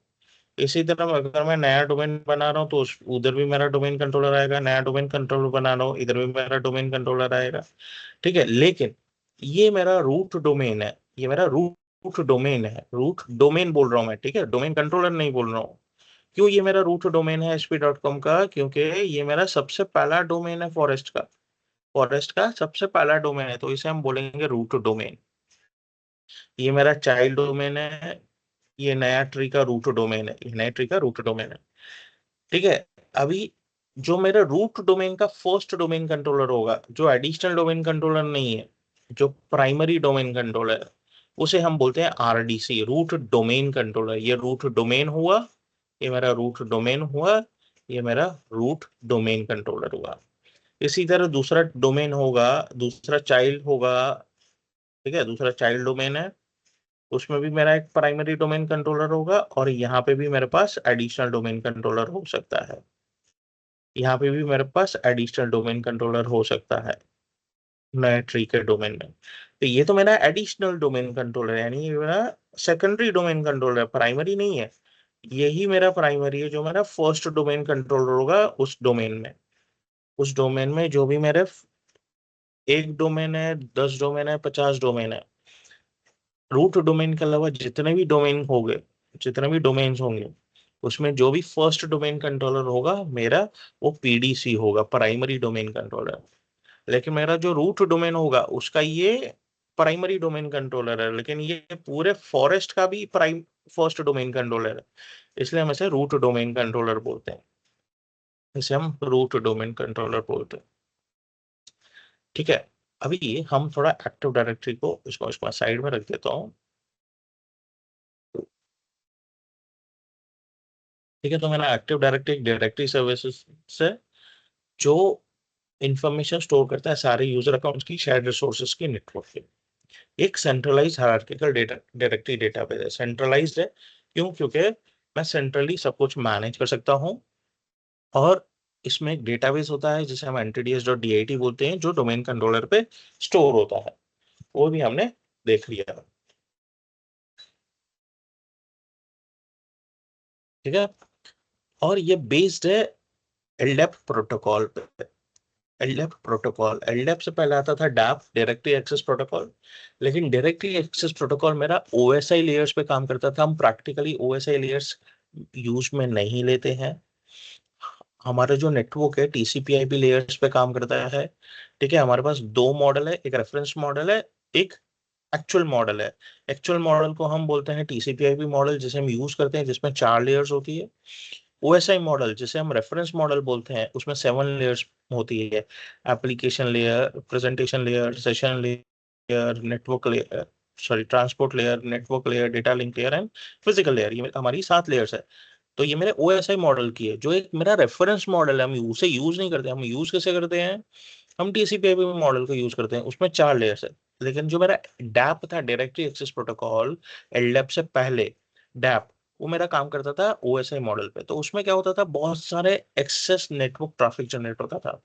इसी तरह अगर मैं नया डोमेन बना रहा हूँ तो उधर भी मेरा डोमेन कंट्रोलर आएगा, नया डोमेन कंट्रोलर बना रहा हूँ इधर भी मेरा डोमेन कंट्रोलर आएगा। ठीक है, लेकिन ये मेरा रूट डोमेन है, ये मेरा रूट डोमेन है, रूट डोमेन बोल रहा हूँ मैं। ठीक है, डोमेन कंट्रोलर नहीं बोल रहा हूँ। क्यों ये मेरा रूट डोमेन है hp.com का? क्योंकि ये मेरा सबसे पहला डोमेन है फॉरेस्ट का, फॉरेस्ट का सबसे पहला डोमेन है, तो इसे हम बोलेंगे रूट डोमेन। ये मेरा चाइल्ड डोमेन है, ये नया ट्री का रूट डोमेन है, ये नया ट्री का रूट डोमेन है। ठीक है, अभी जो मेरा रूट डोमेन का फर्स्ट डोमेन कंट्रोलर होगा, जो एडिशनल डोमेन कंट्रोलर नहीं है, जो प्राइमरी डोमेन कंट्रोलर है, उसे हम बोलते हैं आरडीसी, रूट डोमेन कंट्रोलर। ये रूट डोमेन हुआ, ये मेरा रूट डोमेन हुआ, ये मेरा रूट डोमेन कंट्रोलर हुआ। इसी तरह दूसरा डोमेन होगा, दूसरा चाइल्ड होगा। ठीक है, दूसरा चाइल्ड डोमेन है, उसमें भी मेरा एक प्राइमरी डोमेन कंट्रोलर होगा और यहाँ पे भी मेरे पास एडिशनल डोमेन कंट्रोलर हो सकता है। यहाँ पे भी मेरे पास एडिशनल डोमेन कंट्रोलर हो सकता है नए ट्री के डोमेन में। तो ये तो मेरा एडिशनल डोमेन कंट्रोलर है, यानी ये मेरा सेकेंडरी डोमेन कंट्रोलर है, प्राइमरी नहीं है। यही मेरा प्राइमरी है, जो मेरा फर्स्ट डोमेन कंट्रोलर होगा उस डोमेन में। उस डोमेन में जो भी मेरे एक डोमेन है, 10 डोमेन है, 50 डोमेन है, रूट डोमेन के अलावा जितने भी डोमेन होंगे, जितने भी डोमेन्स होंगे, उसमें जो भी फर्स्ट डोमेन कंट्रोलर होगा मेरा, वो पीडीसी होगा, प्राइमरी डोमेन कंट्रोलर। लेकिन मेरा जो रूट डोमेन होगा उसका ये प्राइमरी डोमेन कंट्रोलर है, लेकिन ये पूरे फॉरेस्ट का भी प्राइम फर्स्ट डोमेन कंट्रोलर है, इसलिए हम इसे रूट डोमेन कंट्रोलर बोलते हैं। इसे हम रूट डोमेन कंट्रोलर बोलते हैं। ठीक है, अभी हम थोड़ा एक्टिव डायरेक्टरी को इसको साइड में रख देता हूँ। ठीक है, तो मेरा एक्टिव डायरेक्टरी एक डायरेक्टरी सर्विसेज से जो इंफॉर्मेशन स्टोर करता है सारे यूजर अकाउंट्स की, शेयर्ड रिसोर्सेज की नेटवर्क की। एक centralise hierarchical data directory database है। सेंट्रलाइज्ड है क्यों? क्योंकि मैं सेंट्रली सब कुछ मैनेज कर सकता हूँ, और इसमें एक डेटाबेस होता है जिसे हम entities.dat बोलते हैं, जो डोमेन कंट्रोलर पे स्टोर होता है, वो भी हमने देख लिया। ठीक है, और ये बेस्ड है एलडैप प्रोटोकॉल पे। एलडैप प्रोटोकॉल, एलडैप से पहले आता था डैप, डायरेक्टरी एक्सेस प्रोटोकॉल। लेकिन डायरेक्टरी एक्सेस प्रोटोकॉल मेरा ओएसआई लेयर्स पे काम करता था, हम प्रैक्टिकली ओएसआई लेयर्स यूज में नहीं लेते हैं। हमारा जो नेटवर्क है टीसीपी/आईपी लेयर्स पे काम करता है। ठीक है, हमारे पास दो मॉडल है, एक रेफरेंस मॉडल है, एक एक्चुअल मॉडल है। एक्चुअल मॉडल को हम बोलते हैं टीसीपी/आईपी मॉडल, जिसे हम यूज करते हैं, जिसमें 4 लेयर्स होती है। ओएसआई मॉडल जिसे हम रेफरेंस मॉडल बोलते हैं, उसमें 7 लेयर्स होती है। Application layer, presentation layer, session layer, network layer, sorry transport layer, network layer, data link layer and physical layer. ये हमारी 7 लेयर्स है। तो ये मेरे ओएसआई मॉडल की है, जो एक मेरा रेफरेंस मॉडल है। हम उसे यूज नहीं करते, हम यूज कैसे करते हैं? हम टीसीपी/आईपी मॉडल को यूज करते हैं, उसमें 4 लेयर्स है। लेकिन जो मेरा डैप था, डायरेक्टरी एक्सेस प्रोटोकॉल, एलडैप से पहले डैप, वो मेरा काम करता था ओएसआई मॉडल पे। तो उसमें क्या होता था, बहुत सारे एक्सेस नेटवर्क ट्रैफिक जनरेट होता था।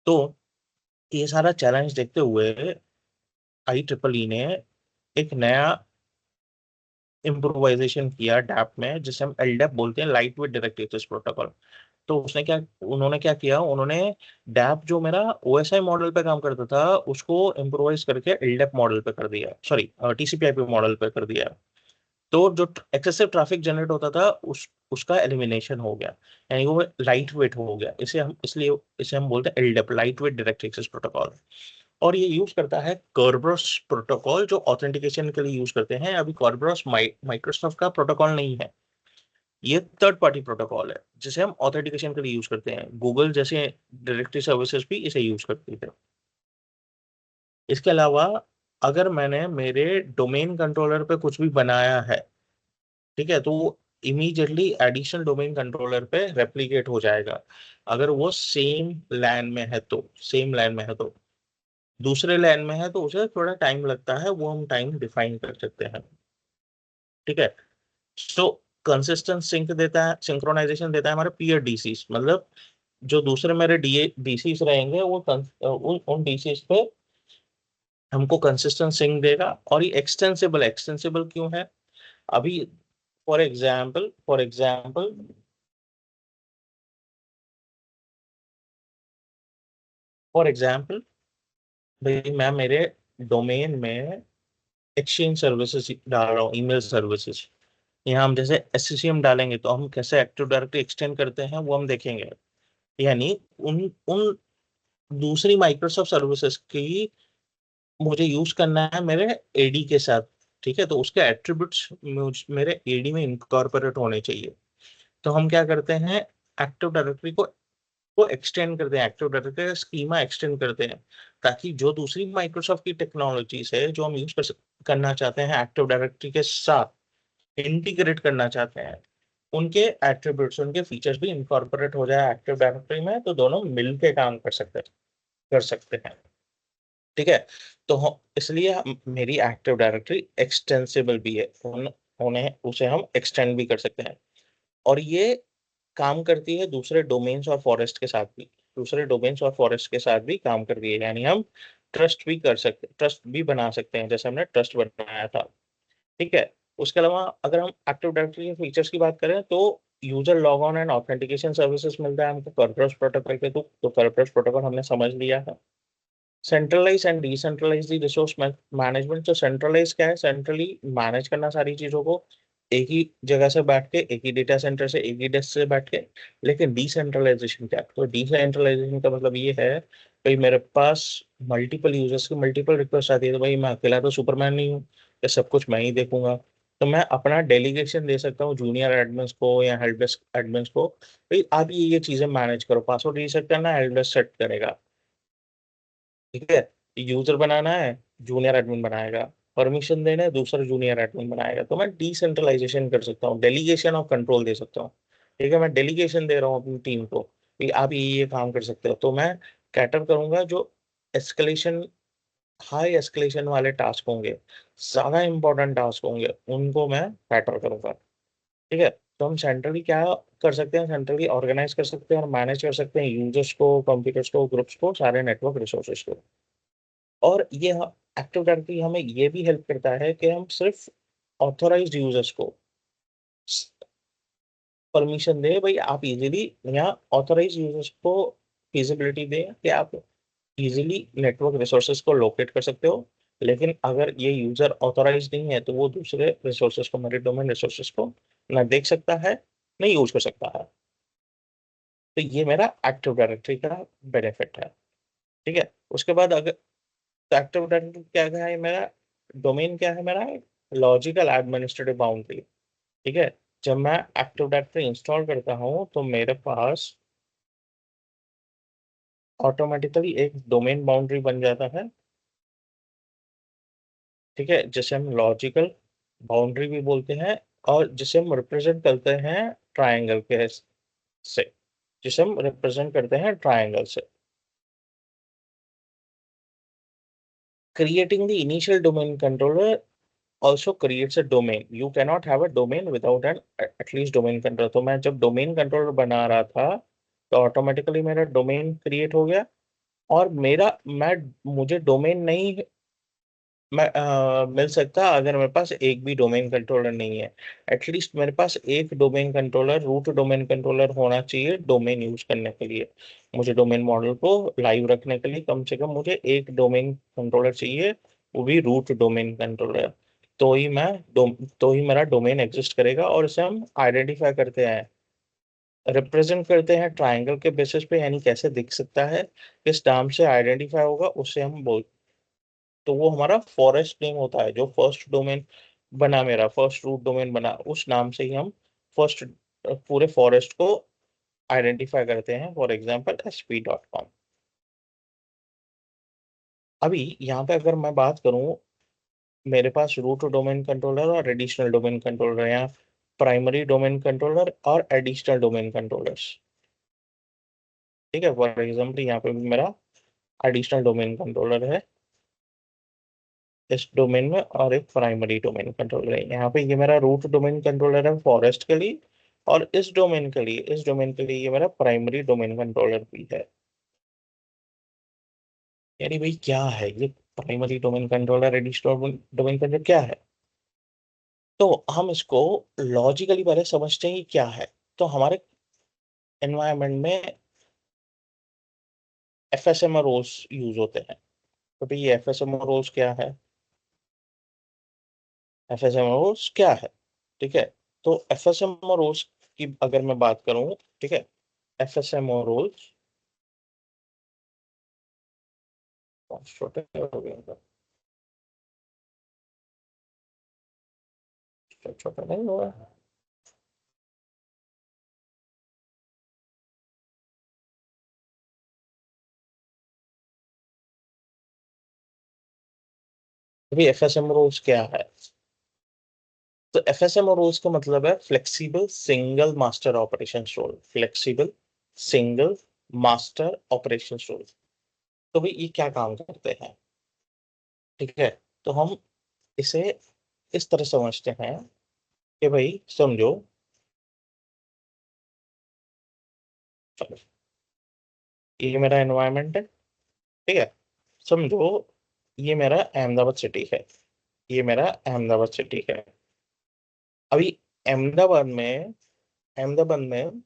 तो ये सारा चैलेंज देखते हुए IEEE ने एक नया इम्प्रोवाइजेशन किया डैप में, जिसे हम एलडैप बोलते हैं, lightweight direct access protocol. तो उन्होंने क्या किया, उन्होंने डैप जो मेरा ओएसआई मॉडल पे काम करता था, उसको इम्प्रोवाइज करके एलडैप मॉडल पे कर दिया, सॉरी टीसीपी/आईपी मॉडल पे कर दिया। तो जो एक्सेसिव ट्रैफिक जनरेट होता था, उसका एलिमिनेशन हो गया, यानी वो लाइट वेट हो गया। इसे हम बोलते हैं LDAP, lightweight direct access protocol. और ये यूज करता है कर्बरस प्रोटोकॉल, जो ऑथेंटिकेशन के लिए यूज करते हैं। अभी कर्बरस माइक्रोसॉफ्ट का प्रोटोकॉल नहीं है, ये थर्ड पार्टी प्रोटोकॉल है, जिसे हम ऑथेंटिकेशन के लिए यूज करते हैं। गूगल जैसे डायरेक्टरी सर्विसेज भी इसे यूज करती है। इसके अलावा अगर मैंने मेरे डोमेन कंट्रोलर पे कुछ भी बनाया है, ठीक है, तो वो इमीडिएटली एडिशनल डोमेन कंट्रोलर पे रेप्लिकेट हो जाएगा। अगर वो सेम लैन में है तो, सेम लैन में है तो, दूसरे लैन में है तो उसे थोड़ा टाइम लगता है, वो हम टाइम डिफाइन कर सकते हैं। ठीक है। सो कंसिस्टेंट सिंक देता है, सिंक्रोनाइजेशन देता है हमारे पीयर डीसीस, मतलब जो दूसरे मेरे डीसीस रहेंगे वो उन डीसीस पे हमको कंसिस्टेंट सिंक देगा। और ये एक्सटेंसिबल, एक्सटेंसिबल क्यों है? अभी फॉर एग्जाम्पल फॉर एग्जाम्पल भाई मैं मेरे डोमेन में एक्सचेंज सर्विसेज डाल रहा हूँ, ईमेल सर्विसेज। यहाँ हम जैसे एससीसीएम डालेंगे तो हम कैसे एक्टिव डायरेक्टरी एक्सटेंड करते हैं वो हम देखेंगे। यानी उन उन दूसरी माइक्रोसॉफ्ट सर्विसेज की मुझे यूज करना है मेरे एडी के साथ। ठीक है, तो उसके एट्रीब्यूट्स मेरे एडी में इनकॉर्पोरेट होने चाहिए। तो हम क्या करते हैं, एक्टिव डायरेक्टरी को एक्सटेंड करते हैं, एक्टिव डायरेक्टरी का स्कीमा एक्सटेंड करते हैं, ताकि जो दूसरी माइक्रोसॉफ्ट की टेक्नोलॉजीज है जो हम यूज करना चाहते हैं एक्टिव डायरेक्टरी के साथ इंटीग्रेट करना चाहते हैं, उनके एट्रीब्यूट्स, उनके फीचर्स भी इनकॉर्पोरेट हो जाए एक्टिव डायरेक्टरी में, तो दोनों मिलके काम कर सकते हैं। ठीक है। तो इसलिए मेरी एक्टिव डायरेक्टरी एक्सटेंसिबल भी है, उन्हें उसे हम एक्सटेंड भी कर सकते हैं। और ये काम करती है दूसरे डोमेन्स और फॉरेस्ट के साथ भी, दूसरे डोमेन्स और फॉरेस्ट के साथ भी काम करती है। यानी हम ट्रस्ट भी बना सकते हैं, जैसे हमने ट्रस्ट बनाया था। ठीक है। उसके अलावा अगर हम एक्टिव डायरेक्टरी के फीचर्स की बात करें तो user log on and authentication services मिलता है हमको कर्पस प्रोटोकॉल के थ्रू। तो कर्पस प्रोटोकॉल हमने समझ लिया है। Centralise and decentralise the resource management. तो सेंट्रलाइज क्या है, सेंट्रली मैनेज करना सारी चीजों को, एक ही जगह से बैठ के, एक ही डेटा सेंटर से, एक ही डेस्क से बैठ के। लेकिन डिसेंट्रलाइजेशन क्या है? तो डिसेंट्रलाइजेशन का मतलब ये है भाई मेरे पास मल्टीपल यूजर्स की मल्टीपल रिक्वेस्ट आती है, तो भाई मैं अकेला तो सुपरमैन नहीं हूँ कि सब कुछ मैं ही देखूंगा। तो मैं अपना डेलीगेशन दे सकता हूँ जूनियर एडमिन्स को या हेल्प डेस्क एडमिन्स को, भाई आप ये चीजें मैनेज करो, पासवर्ड रीसेट करना है हेल्प डेस्क सेट करेगा। ठीक है। यूजर बनाना है, जूनियर एडमिन बनाएगा। परमिशन देना है, दूसरा जूनियर एडमिन बनाएगा। तो मैं डिसेंट्रलाइजेशन कर सकता हूँ, डेलीगेशन ऑफ कंट्रोल दे सकता हूँ। ठीक है, मैं डेलीगेशन दे रहा हूँ अपनी टीम को कि आप ये काम कर सकते हो। तो मैं कैटर करूंगा जो एस्केलेशन, हाई एस्केलेशन वाले टास्क होंगे, ज्यादा इंपॉर्टेंट टास्क होंगे, उनको मैं कैटर करूंगा। ठीक है। तो हम सेंट्रली क्या कर सकते हैं, सेंट्रली ऑर्गेनाइज कर सकते हैं और मैनेज कर सकते हैं यूजर्स को, कंप्यूटर्स को, ग्रुप्स को, सारे नेटवर्क रिसोर्सेज को। और ये एक्टिव डायरेक्टरी हमें ये भी हेल्प करता है कि हम सिर्फ ऑथोराइज्ड यूजर्स को परमिशन दे, भाई आप इजीली, यहाँ ऑथोराइज्ड यूजर्स को फिजिबिलिटी दे कि आप इजीली नेटवर्क रिसोर्सेज को लोकेट कर सकते हो। लेकिन अगर ये यूजर ऑथोराइज नहीं है तो वो दूसरे रिसोर्सेज को, मेरे डोमेन रिसोर्सेज को ना देख सकता है, नहीं यूज कर सकता है। तो ये मेरा एक्टिव डायरेक्टरी का बेनिफिट है। ठीक है। उसके बाद अगर एक्टिव डायरेक्टरी क्या है मेरा, डोमेन क्या है मेरा, लॉजिकल एडमिनिस्ट्रेटिव बाउंड्री। ठीक है। जब मैं एक्टिव डायरेक्टरी इंस्टॉल करता हूँ तो मेरे पास ऑटोमेटिकली एक डोमेन बाउंड्री बन जाता है। ठीक है, जिसे हम लॉजिकल बाउंड्री भी बोलते हैं, और जिसे हम रिप्रेजेंट करते हैं ट्रायंगल के से, जिसे हम रिप्रेजेंट करते हैं ट्रायंगल से। Creating the initial domain controller also creates a domain. You cannot have a domain without an at least domain controller. तो मैं जब डोमेन कंट्रोलर बना रहा था तो ऑटोमेटिकली मेरा डोमेन क्रिएट हो गया। और मैं मुझे डोमेन नहीं मिल सकता अगर मेरे पास एक भी डोमेन कंट्रोलर नहीं है। एटलीस्ट मेरे पास एक domain controller, root domain controller होना चाहिए डोमेन यूज करने के लिए। मुझे डोमेन मॉडल को लाइव रखने के लिए कम से कम मुझे एक डोमेन कंट्रोलर चाहिए, वो भी रूट डोमेन कंट्रोलर। तो ही मैं तो ही मेरा डोमेन एग्जिस्ट करेगा। और इसे हम आइडेंटिफाई करते हैं, रिप्रेजेंट करते हैं ट्राइंगल के बेसिस पे, यानी कैसे दिख सकता है, किस नाम से आइडेंटिफाई होगा, उससे हम बोल। तो वो हमारा फॉरेस्ट नेम होता है, जो फर्स्ट डोमेन बना, मेरा फर्स्ट रूट डोमेन बना, उस नाम से ही हम फर्स्ट पूरे फॉरेस्ट को आइडेंटिफाई करते हैं, फॉर एग्जाम्पल sp.com। अभी यहाँ पे अगर मैं बात करूं, मेरे पास रूट डोमेन कंट्रोलर और एडिशनल डोमेन कंट्रोलर, या प्राइमरी डोमेन कंट्रोलर और एडिशनल डोमेन कंट्रोलर्स। ठीक है, फॉर एग्जाम्पल यहाँ पे भी मेरा एडिशनल डोमेन कंट्रोलर है इस डोमेन में, और एक प्राइमरी डोमेन कंट्रोलर है यहाँ पे। ये मेरा रूट डोमेन कंट्रोलर है फॉरेस्ट के लिए, और इस डोमेन के लिए ये मेरा प्राइमरी डोमेन कंट्रोलर भी है। यानी भाई क्या है ये primary domain controller, additional domain controller क्या है? तो हम इसको लॉजिकली पहले समझते हैं कि क्या है। तो हमारे एनवायरनमेंट में एफएसएमओज यूज होते हैं। तो भाई ये एफएसएमओज क्या है? एफएसएमओज क्या है? ठीक है, तो एफएसएमओज की अगर मैं बात करूं, ठीक है, एफएसएमओज छोटे हो गए, छोटा नहीं हुआ। अभी एफएसएमओज क्या है? तो एफएसएमओज का मतलब है flexible single master operation role. Flexible single master operation role. तो भाई ये क्या काम करते हैं? ठीक है, तो हम इसे इस तरह समझते हैं कि भाई समझो, चलो, ये मेरा एनवायरनमेंट है। ठीक है, समझो ये मेरा अहमदाबाद सिटी है। ये मेरा अहमदाबाद सिटी है। अभी अहमदाबाद में अहमदाबाद में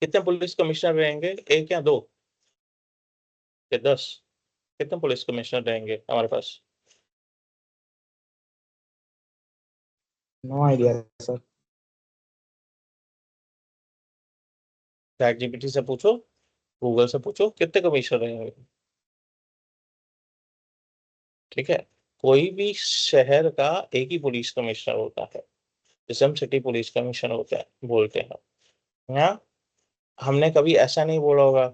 कितने पुलिस कमिश्नर रहेंगे? एक या दो या 10? कितने पुलिस कमिश्नर रहेंगे हमारे पास? No idea sir. ChatGPT से पूछो, गूगल से पूछो, कितने कमिश्नर रहेंगे। ठीक है, कोई भी शहर का एक ही पुलिस कमिश्नर होता है, जिसे हम सिटी पुलिस कमिश्नर होते हैं बोलते हैं। यहाँ हमने कभी ऐसा नहीं बोला होगा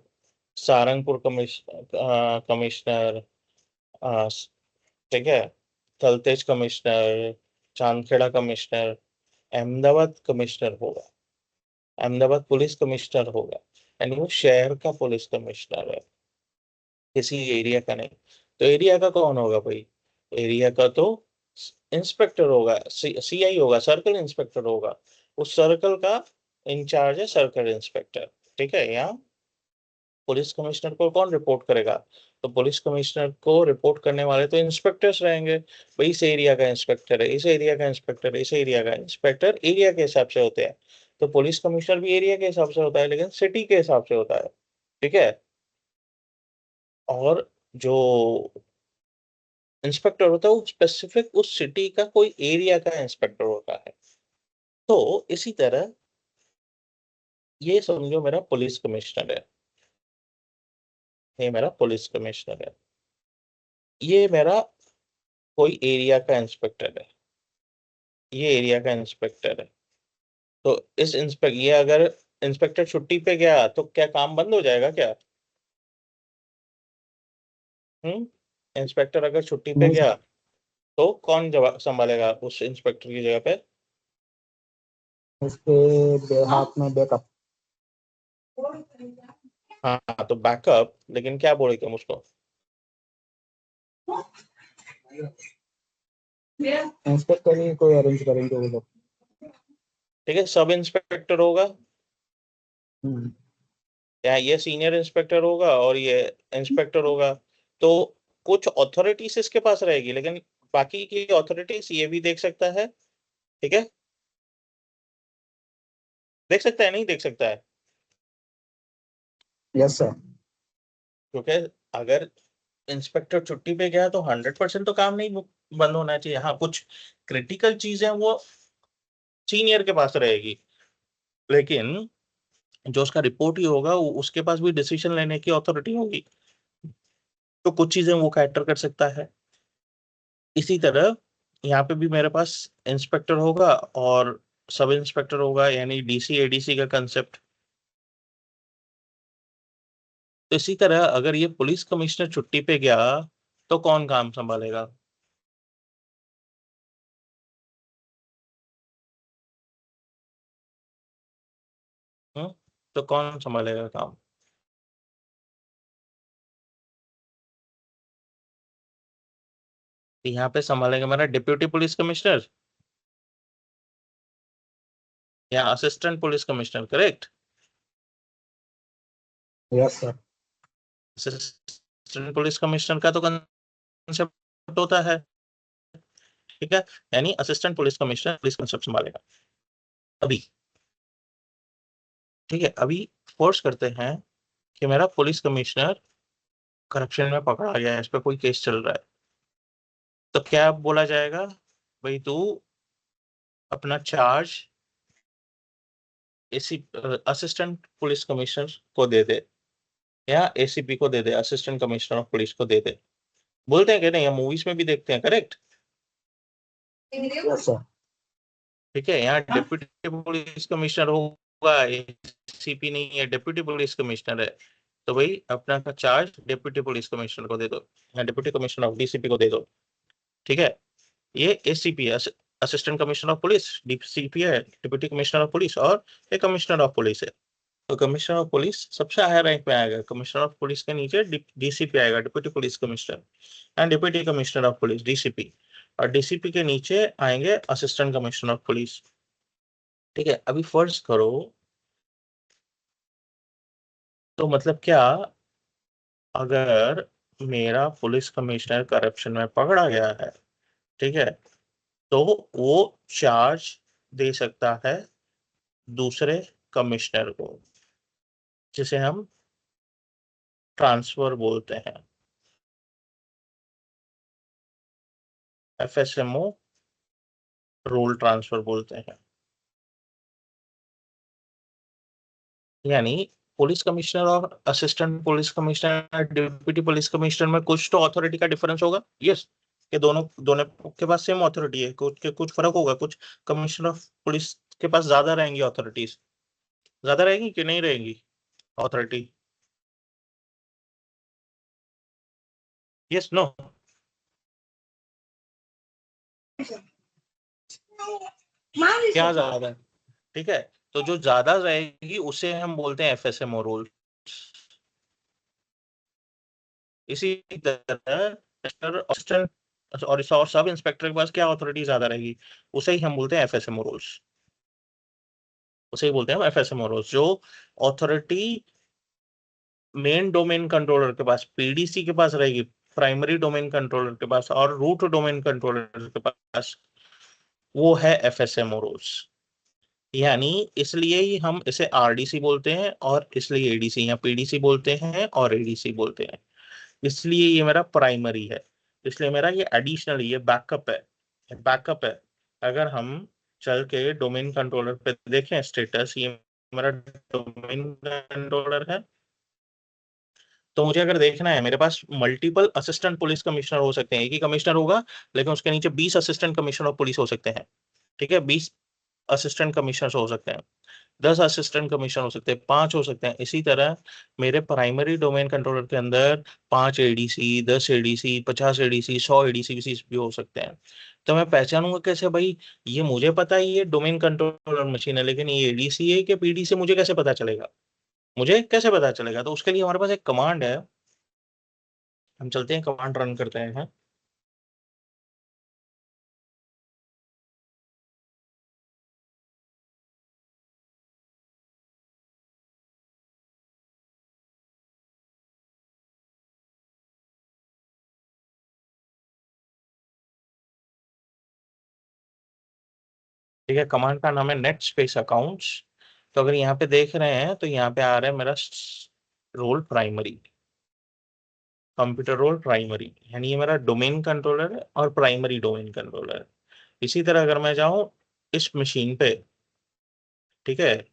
सारंगपुर कमिश्नर, अ, ठीक है, Thaltej commissioner, Chandkheda commissioner. Ahmedabad commissioner होगा, अहमदाबाद पुलिस कमिश्नर होगा, यानी वो शहर का पुलिस कमिश्नर है, किसी एरिया का नहीं। तो एरिया का कौन होगा भाई? एरिया का तो इंस्पेक्टर होगा, सीआई होगा, सर्कल इंस्पेक्टर होगा। उस सर्कल का इंचार्ज है सर्कल इंस्पेक्टर। ठीक है, यहाँ पुलिस कमिश्नर को कौन रिपोर्ट करेगा? तो पुलिस कमिश्नर को रिपोर्ट करने वाले तो इंस्पेक्टर्स रहेंगे। भाई इस एरिया का इंस्पेक्टर है, इस एरिया का इंस्पेक्टर है, इस एरिया का इंस्पेक्टर, एरिया के हिसाब से होते हैं। तो पुलिस कमिश्नर भी एरिया के हिसाब से होता है, लेकिन सिटी के हिसाब से होता है। ठीक है, और जो इंस्पेक्टर होता है वो स्पेसिफिक उस सिटी का कोई एरिया का इंस्पेक्टर होता है। तो इसी तरह ये समझो मेरा पुलिस कमिश्नर है, ये मेरा पुलिस कमिश्नर है, ये मेरा कोई एरिया का इंस्पेक्टर है, ये एरिया का इंस्पेक्टर है। तो इस इंस्पेक्ट ये अगर इंस्पेक्टर छुट्टी पे गया तो क्या काम बंद हो जाएगा क्या? इंस्पेक्टर अगर छुट्टी पे नहीं गया सर। तो कौन जवाब संभालेगा उस इंस्पेक्टर की जगह पे? इसके हाथ में बैकअप। हाँ, तो बैकअप, लेकिन क्या बोलेंगे हम उसको? इंस्पेक्टर ही कोई अरेंज करेंगे वो लोग। ठीक है, सब इंस्पेक्टर होगा, हम्म। या ये सीनियर इंस्पेक्टर होगा और ये इंस्पेक्टर होगा। तो कुछ ऑथोरिटीज इसके पास रहेगी, लेकिन बाकी की ऑथोरिटीज ये भी देख सकता है। ठीक है, देख सकता है, नहीं देख सकता है? Yes sir. क्योंकि अगर इंस्पेक्टर छुट्टी पे गया तो 100% तो काम नहीं बंद होना चाहिए। हाँ, कुछ क्रिटिकल चीजें वो सीनियर के पास रहेगी, लेकिन जो उसका रिपोर्ट ही होगा उसके पास भी डिसीजन लेने की अथॉरिटी होगी। तो कुछ चीजें वो कैटर कर सकता है। इसी तरह यहाँ पे भी मेरे पास इंस्पेक्टर होगा और सब इंस्पेक्टर होगा, यानी डीसी एडीसी का कंसेप्ट। तो इसी तरह अगर ये पुलिस कमिश्नर छुट्टी पे गया तो कौन काम संभालेगा? तो कौन संभालेगा काम? यहाँ पे संभालेगा मेरा डिप्यूटी पुलिस कमिश्नर या assistant police commissioner, correct? Yes sir. Assistant police commissioner का तो कंसेप्ट होता है, ठीक है, यानी assistant police commissioner police concept संभालेगा। अभी ठीक है, अभी फोर्स करते हैं कि मेरा पुलिस कमिश्नर करप्शन में पकड़ा गया है, इस पे कोई केस चल रहा है, तो क्या बोला जाएगा? भाई तू अपना charge AC assistant police commissioner को दे दे या एसीपी को दे दे, असिस्टेंट कमिश्नर ऑफ पुलिस को दे दे। बोलते हैं कि नहीं, हम मूवीज में भी देखते हैं, करेक्ट? Yes sir. ठीक है, यहाँ डिप्यूटी पुलिस कमिश्नर होगा, एसीपी नहीं है, डिप्यूटी पुलिस कमिश्नर है, तो भाई अपना का चार्ज डिप्यूटी पुलिस कमिश्नर को दे दो या डिप्यूटी कमिश्नर ऑफ डीसीपी को दे दो। ठीक है, ये एसीपी है, assistant commissioner of police, DCP है, डिप्यूटी कमिश्नर ऑफ पुलिस, और एक कमिश्नर ऑफ पुलिस है। तो कमिश्नर ऑफ पुलिस सबसे हायर रैंक पे आएगा, कमिश्नर ऑफ पुलिस के नीचे डीसीपी आएगा, deputy police commissioner, and deputy commissioner of police DCP, और डीसीपी के नीचे आएंगे असिस्टेंट कमिश्नर ऑफ पुलिस। ठीक है, अभी फर्ज करो, तो मतलब क्या, अगर मेरा पुलिस कमिश्नर करप्शन में पकड़ा गया है, ठीक है, तो वो चार्ज दे सकता है दूसरे कमिश्नर को, जिसे हम ट्रांसफर बोलते हैं, एफएसएमओ रोल ट्रांसफर बोलते हैं। यानी पुलिस कमिश्नर और assistant police commissioner, deputy police commissioner में कुछ तो अथॉरिटी का डिफरेंस होगा, यस, कि दोनों दोनों के पास सेम अथॉरिटी है, कुछ फर्क होगा, कुछ कमिश्नर ऑफ पुलिस के पास ज्यादा रहेंगी अथॉरिटीज, ज्यादा रहेंगी कि नहीं रहेंगी अथॉरिटी? Yes, no? क्या ज्यादा है? ठीक है, तो जो ज्यादा रहेगी उसे हम बोलते हैं एफएसएमओ रोल। इसी तरह असिस्टेंट और सब इंस्पेक्टर के पास क्या अथॉरिटी ज्यादा रहेगी, उसे ही हम बोलते हैं एफएसएमओ रोल्स, उसे ही बोलते हैं एफएसएमओ रोल्स। जो अथॉरिटी मेन डोमेन कंट्रोलर के पास, पीडीसी के पास रहेगी, प्राइमरी डोमेन कंट्रोलर के पास और रूट डोमेन कंट्रोलर के पास, वो है एफएसएमओ रोल्स। यानी इसलिए ही हम इसे आरडीसी बोलते हैं, और इसलिए एडीसी, या पीडीसी बोलते हैं और एडीसी बोलते हैं, इसलिए ये मेरा प्राइमरी है, इसलिए मेरा ये एडिशनल, ये बैकअप है, बैकअप है। अगर हम चल के डोमेन कंट्रोलर पे देखें स्टेटस, ये मेरा डोमेन कंट्रोलर है, तो मुझे अगर देखना है, मेरे पास मल्टीपल असिस्टेंट पुलिस कमिश्नर हो सकते हैं, एक ही कमिश्नर होगा लेकिन उसके नीचे 20 असिस्टेंट कमिश्नर ऑफ पुलिस हो सकते हैं। ठीक है, 20 असिस्टेंट कमिश्नर हो सकते हैं, 10 असिस्टेंट कमिश्नर हो सकते हैं, 5 हो सकते हैं। इसी तरह मेरे प्राइमरी डोमेन कंट्रोलर के अंदर 5 एडीसी, 10 एडीसी, 50 एडीसी, 100 एडीसी भी हो सकते हैं। तो मैं पहचानूंगा कैसे भाई? ये मुझे पता है ये डोमेन कंट्रोलर मशीन है, लेकिन ये एडीसी है कि पीडीसी, मुझे कैसे पता चलेगा? मुझे कैसे पता चलेगा? तो उसके लिए हमारे पास एक कमांड है, हम चलते हैं कमांड रन करते हैं। ठीक है, कमांड का नाम है नेट स्पेस अकाउंट्स। तो अगर यहाँ पे देख रहे हैं तो यहाँ पे आ रहा है मेरा role primary, computer role primary, यानी ये मेरा डोमेन कंट्रोलर है और प्राइमरी डोमेन कंट्रोलर है। इसी तरह अगर मैं जाऊं इस मशीन पे, ठीक है,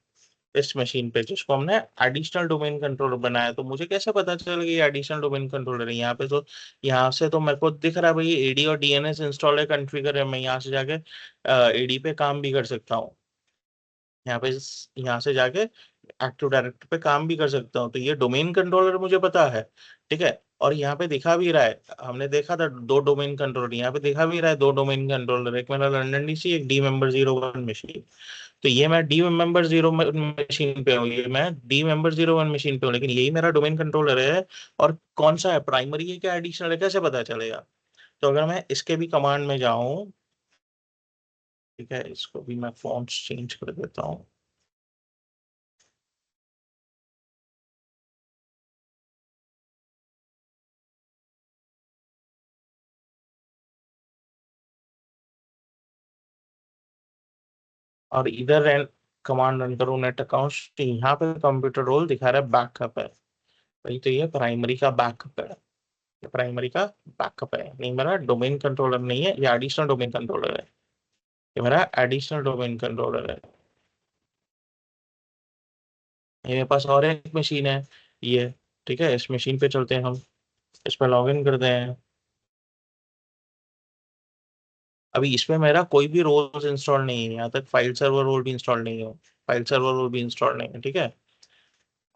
इस मशीन पे जिसको हमने एडिशनल डोमेन कंट्रोलर बनाया, तो मुझे कैसे पता चल गया ये एडिशनल डोमेन कंट्रोलर है? यहाँ पे तो, यहाँ से तो मेरे को दिख रहा है भाई एडी और डीएनएस इंस्टॉल है, कॉन्फ़िगर है, मैं यहाँ से जाके एडी पे काम भी कर सकता हूँ, यहाँ पे यहाँ से जाके एक्टिव डायरेक्टरी पे काम भी कर सकता हूँ। तो ये डोमेन कंट्रोलर मुझे पता है, ठीक है। और यहाँ पे दिखा भी रहा है, हमने देखा था 2 डोमेन कंट्रोलर, यहाँ पे दिखा भी रहा है 2 डोमेन कंट्रोलर, एक मेरा लंडन डीसी, एक डी मेंबर 01 मशीन। तो ये मैं डी मेंबर 01 मशीन पे हूँ, ये मैं डी मेंबर 01 मशीन पे हूँ, लेकिन यही मेरा डोमेन कंट्रोलर है। और कौन सा है, प्राइमरी है क्या एडिशनल है, कैसे पता चलेगा? तो अगर मैं इसके भी कमांड में जाऊं, ठीक है, इसको भी मैं फॉन्ट्स चेंज कर देता हूँ। और इधर एंड कमांड रन करूँ नेट अकाउंट्स, तो यहाँ पे कंप्यूटर रोल दिखा रहा है बैकअप है भाई। तो ये प्राइमरी का बैकअप है, ये प्राइमरी का बैकअप है, नहीं मेरा डोमेन कंट्रोलर नहीं है, ये एडिशनल डोमेन कंट्रोलर है, ये मेरा एडिशनल डोमेन कंट्रोलर है। ये मेरे पास और एक मशीन है ये, ठीक है, इस मशीन पे चलते हैं हम, इस पर लॉग इन करते हैं। अभी इसमें मेरा कोई भी रोल्स इंस्टॉल नहीं है, यहाँ तक फाइल सर्वर रोल भी इंस्टॉल नहीं है, फाइल सर्वर रोल भी इंस्टॉल नहीं है, ठीक है।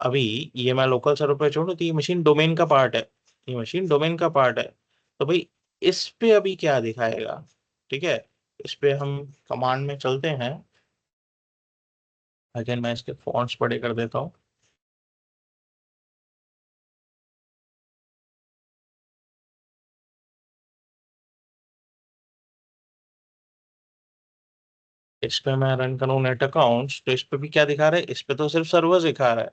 अभी ये मैं लोकल सर्वर पे छोड़ू तो ये मशीन डोमेन का पार्ट है, ये मशीन डोमेन का पार्ट है। तो भाई इस पे अभी क्या दिखाएगा, ठीक है, इस पे हम कमांड में चलते हैं। अगेन मैं इसके फॉन्ट्स बड़े कर देता हूँ। इस पे मैं रन करूँ नेट अकाउंट्स, तो इस पे भी क्या दिखा रहा है, इस पे तो सिर्फ सर्वर दिखा रहा है।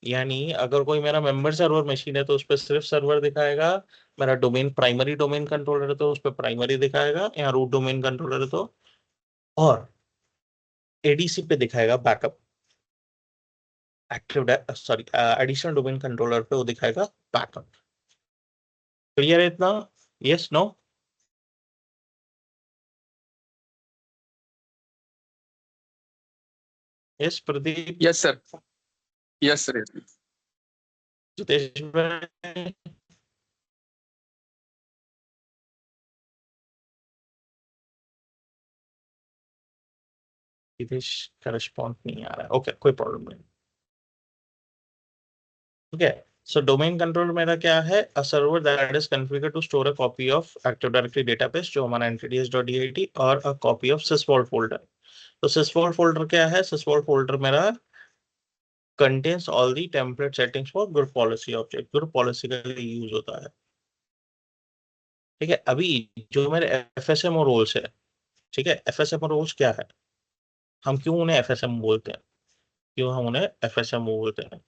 यानी अगर कोई मेरा मेंबर सर्वर मशीन है तो उस पर सिर्फ सर्वर दिखाएगा, मेरा डोमेन प्राइमरी डोमेन कंट्रोलर है तो उस पर प्राइमरी दिखाएगा, यहाँ रूट डोमेन कंट्रोलर है तो, और एडीसी पे दिखाएगा backup, active sorry additional domain controller पे वो दिखाएगा बैकअप। क्लियर है इतना? Yes, no? Yes Pradeep, yes sir, yes sir. Jitesh भाई? जितेश का रिस्पॉन्स नहीं आ रहा है, ओके कोई प्रॉब्लम नहीं, ठीक है। सो डोमेन कंट्रोलर मेरा क्या है, a server that is configured to store a copy of active directory database, जो हमारा entities.dat, और a copy of sysvault folder. तो sysvault फोल्डर क्या है, sysvault फोल्डर मेरा contains all the template settings for group policy object, group policy के लिए use होता है, ठीक है। अभी जो मेरे एफएसएमओ रोल्स है, ठीक है, एफएसएमओ रोल्स क्या है, हम क्यों उन्हें एफएसएम बोलते हैं, क्यों हम उन्हें एफएसएमओ बोलते हैं?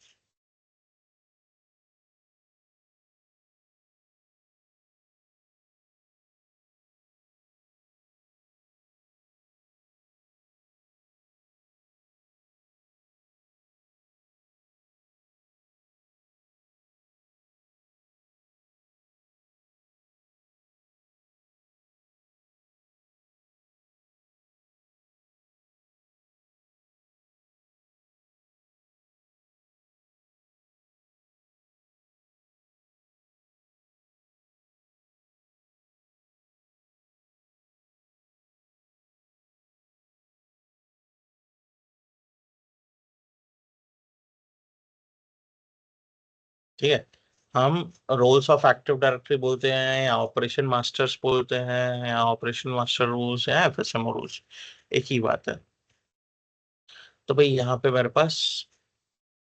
ठीक है, हम रोल्स ऑफ एक्टिव डायरेक्टरी बोलते हैं, या ऑपरेशन मास्टर्स बोलते हैं, या ऑपरेशन मास्टर रूल्स, या एफएसएमओ रूल्स, एक ही बात है। तो भाई यहाँ पे मेरे पास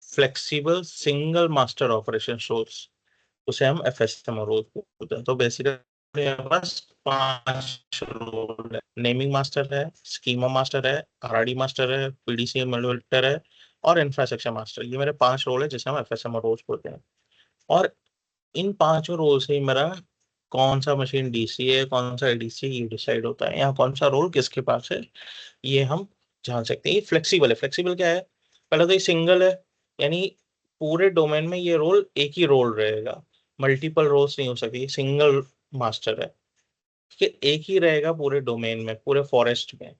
flexible single master operation rules, उसे हम एफएसएमओ रूल्स बोलते हैं। तो बेसिकली मेरे पास 5 रोल है, नेमिंग मास्टर है, स्कीमा मास्टर है, आरआरडी मास्टर है, पीडीसी मॉनिटर है, और इंफ्रास्ट्रक्चर मास्टर। ये मेरे 5 रोल है जिसे हम एफएसएमओ रोल्स बोलते हैं। और इन पांचों रोल से ही मेरा कौन सा मशीन डीसी है, कौन सा एडीसी, ये डिसाइड होता है, यहाँ कौन सा रोल किसके पास है, ये हम जान सकते हैं। ये फ्लेक्सिबल है, फ्लेक्सिबल क्या है, पहले तो ये सिंगल है, यानी पूरे डोमेन में ये रोल एक ही रोल रहेगा, मल्टीपल रोल्स नहीं हो सकती, ये सिंगल मास्टर है, ठीक है, एक ही रहेगा पूरे डोमेन में, पूरे फॉरेस्ट में,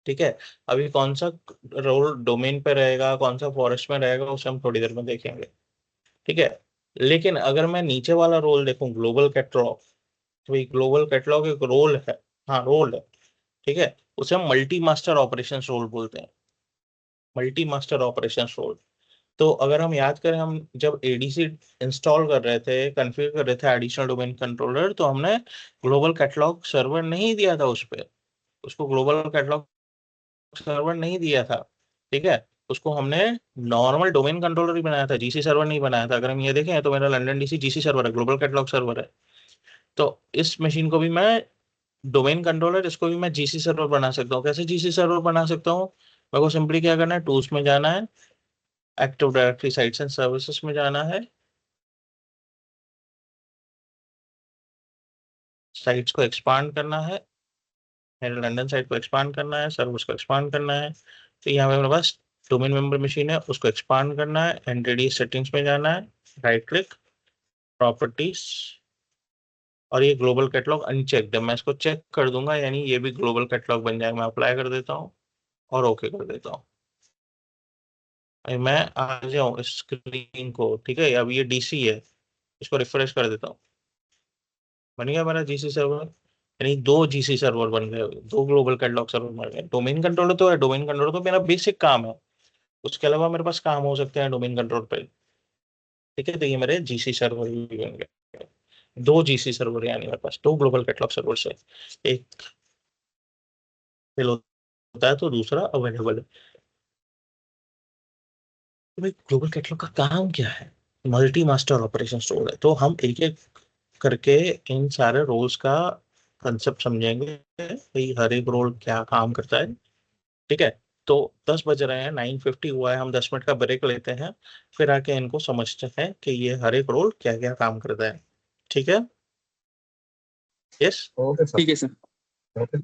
ठीक है। अभी कौन सा रोल डोमेन पे रहेगा, कौन सा फॉरेस्ट में रहेगा, उसे हम थोड़ी देर में देखेंगे, ठीक है। लेकिन अगर मैं नीचे वाला रोल देखूं, ग्लोबल कैटलॉग, तो ये ग्लोबल कैटलॉग एक रोल है, हाँ रोल है, ठीक है, उसे हम मल्टी मास्टर ऑपरेशन रोल बोलते हैं। Multi master operation role. तो अगर हम याद करें, हम जब एडीसी इंस्टॉल कर रहे थे, कॉन्फ़िगर कर रहे थे एडिशनल डोमेन कंट्रोलर, तो हमने ग्लोबल कैटलॉग सर्वर नहीं दिया था उस पे, उसको ग्लोबल कैटलॉग सर्वर नहीं दिया था, ठीक है। उसको हमने नॉर्मल डोमेन कंट्रोलर ही बनाया था, जीसी सर्वर नहीं बनाया था। अगर हम ये देखें तो मेरा लंदन डीसी जीसी सर्वर है, ग्लोबल कैटलॉग सर्वर है। तो इस मशीन को भी मैं डोमेन कंट्रोलर, इसको भी मैं जीसी सर्वर बना सकता हूँ। कैसे जीसी सर्वर बना सकता हूँ? मेरे को सिंपली क्या करना है, टूल्स में जाना है, active directory sites and services में जाना है, साइट्स को एक्सपांड करना है, मेरे लंदन साइट को एक्सपांड करना है, सर्वर्स को एक्सपांड करना है। तो यहाँ पे मेरे पास डोमेन मेंबर मशीन है, उसको एक्सपांड करना है, एंटिटी सेटिंग्स में जाना है, राइट क्लिक, प्रॉपर्टीज, और ये ग्लोबल कैटलॉग अनचेक्ड है, मैं इसको चेक कर दूंगा, यानी ये भी ग्लोबल कैटलॉग बन जाएगा। मैं अप्लाई कर देता हूँ और ओके कर देता हूँ। मैं आ जाऊँ इस स्क्रीन को, ठीक है। अब ये डीसी है, इसको रिफ्रेश कर देता हूँ, बन गया मेरा जीसी सर्वर। यानी 2 जीसी सर्वर बन गए, 2 ग्लोबल कैटलॉग सर्वर बन गए। डोमेन कंट्रोलर तो है, डोमेन कंट्रोलर तो मेरा बेसिक काम है, उसके अलावा मेरे पास काम हो सकते हैं डोमेन कंट्रोल पे, ठीक है। तो ये मेरे जीसी सर्वर भी बन गए, 2 जीसी सर्वर, यानी मेरे पास 2 ग्लोबल कैटलॉग सर्वर से एक फेल होता है तो दूसरा अवेलेबल है। तो भाई ग्लोबल कैटलॉग का काम क्या है? मल्टी मास्टर ऑपरेशन रोल है। तो हम एक एक करके इन सारे रोल्स का कंसेप्ट समझेंगे, भाई हर एक रोल क्या काम करता है, ठीक है। तो 10 बज रहे हैं, 9:50 हुआ है, हम 10 मिनट का ब्रेक लेते हैं, फिर आके इनको समझते हैं कि ये हर एक रोल क्या क्या काम करता है, ठीक है। यस। Okay, sir. ठीक है सर। Okay.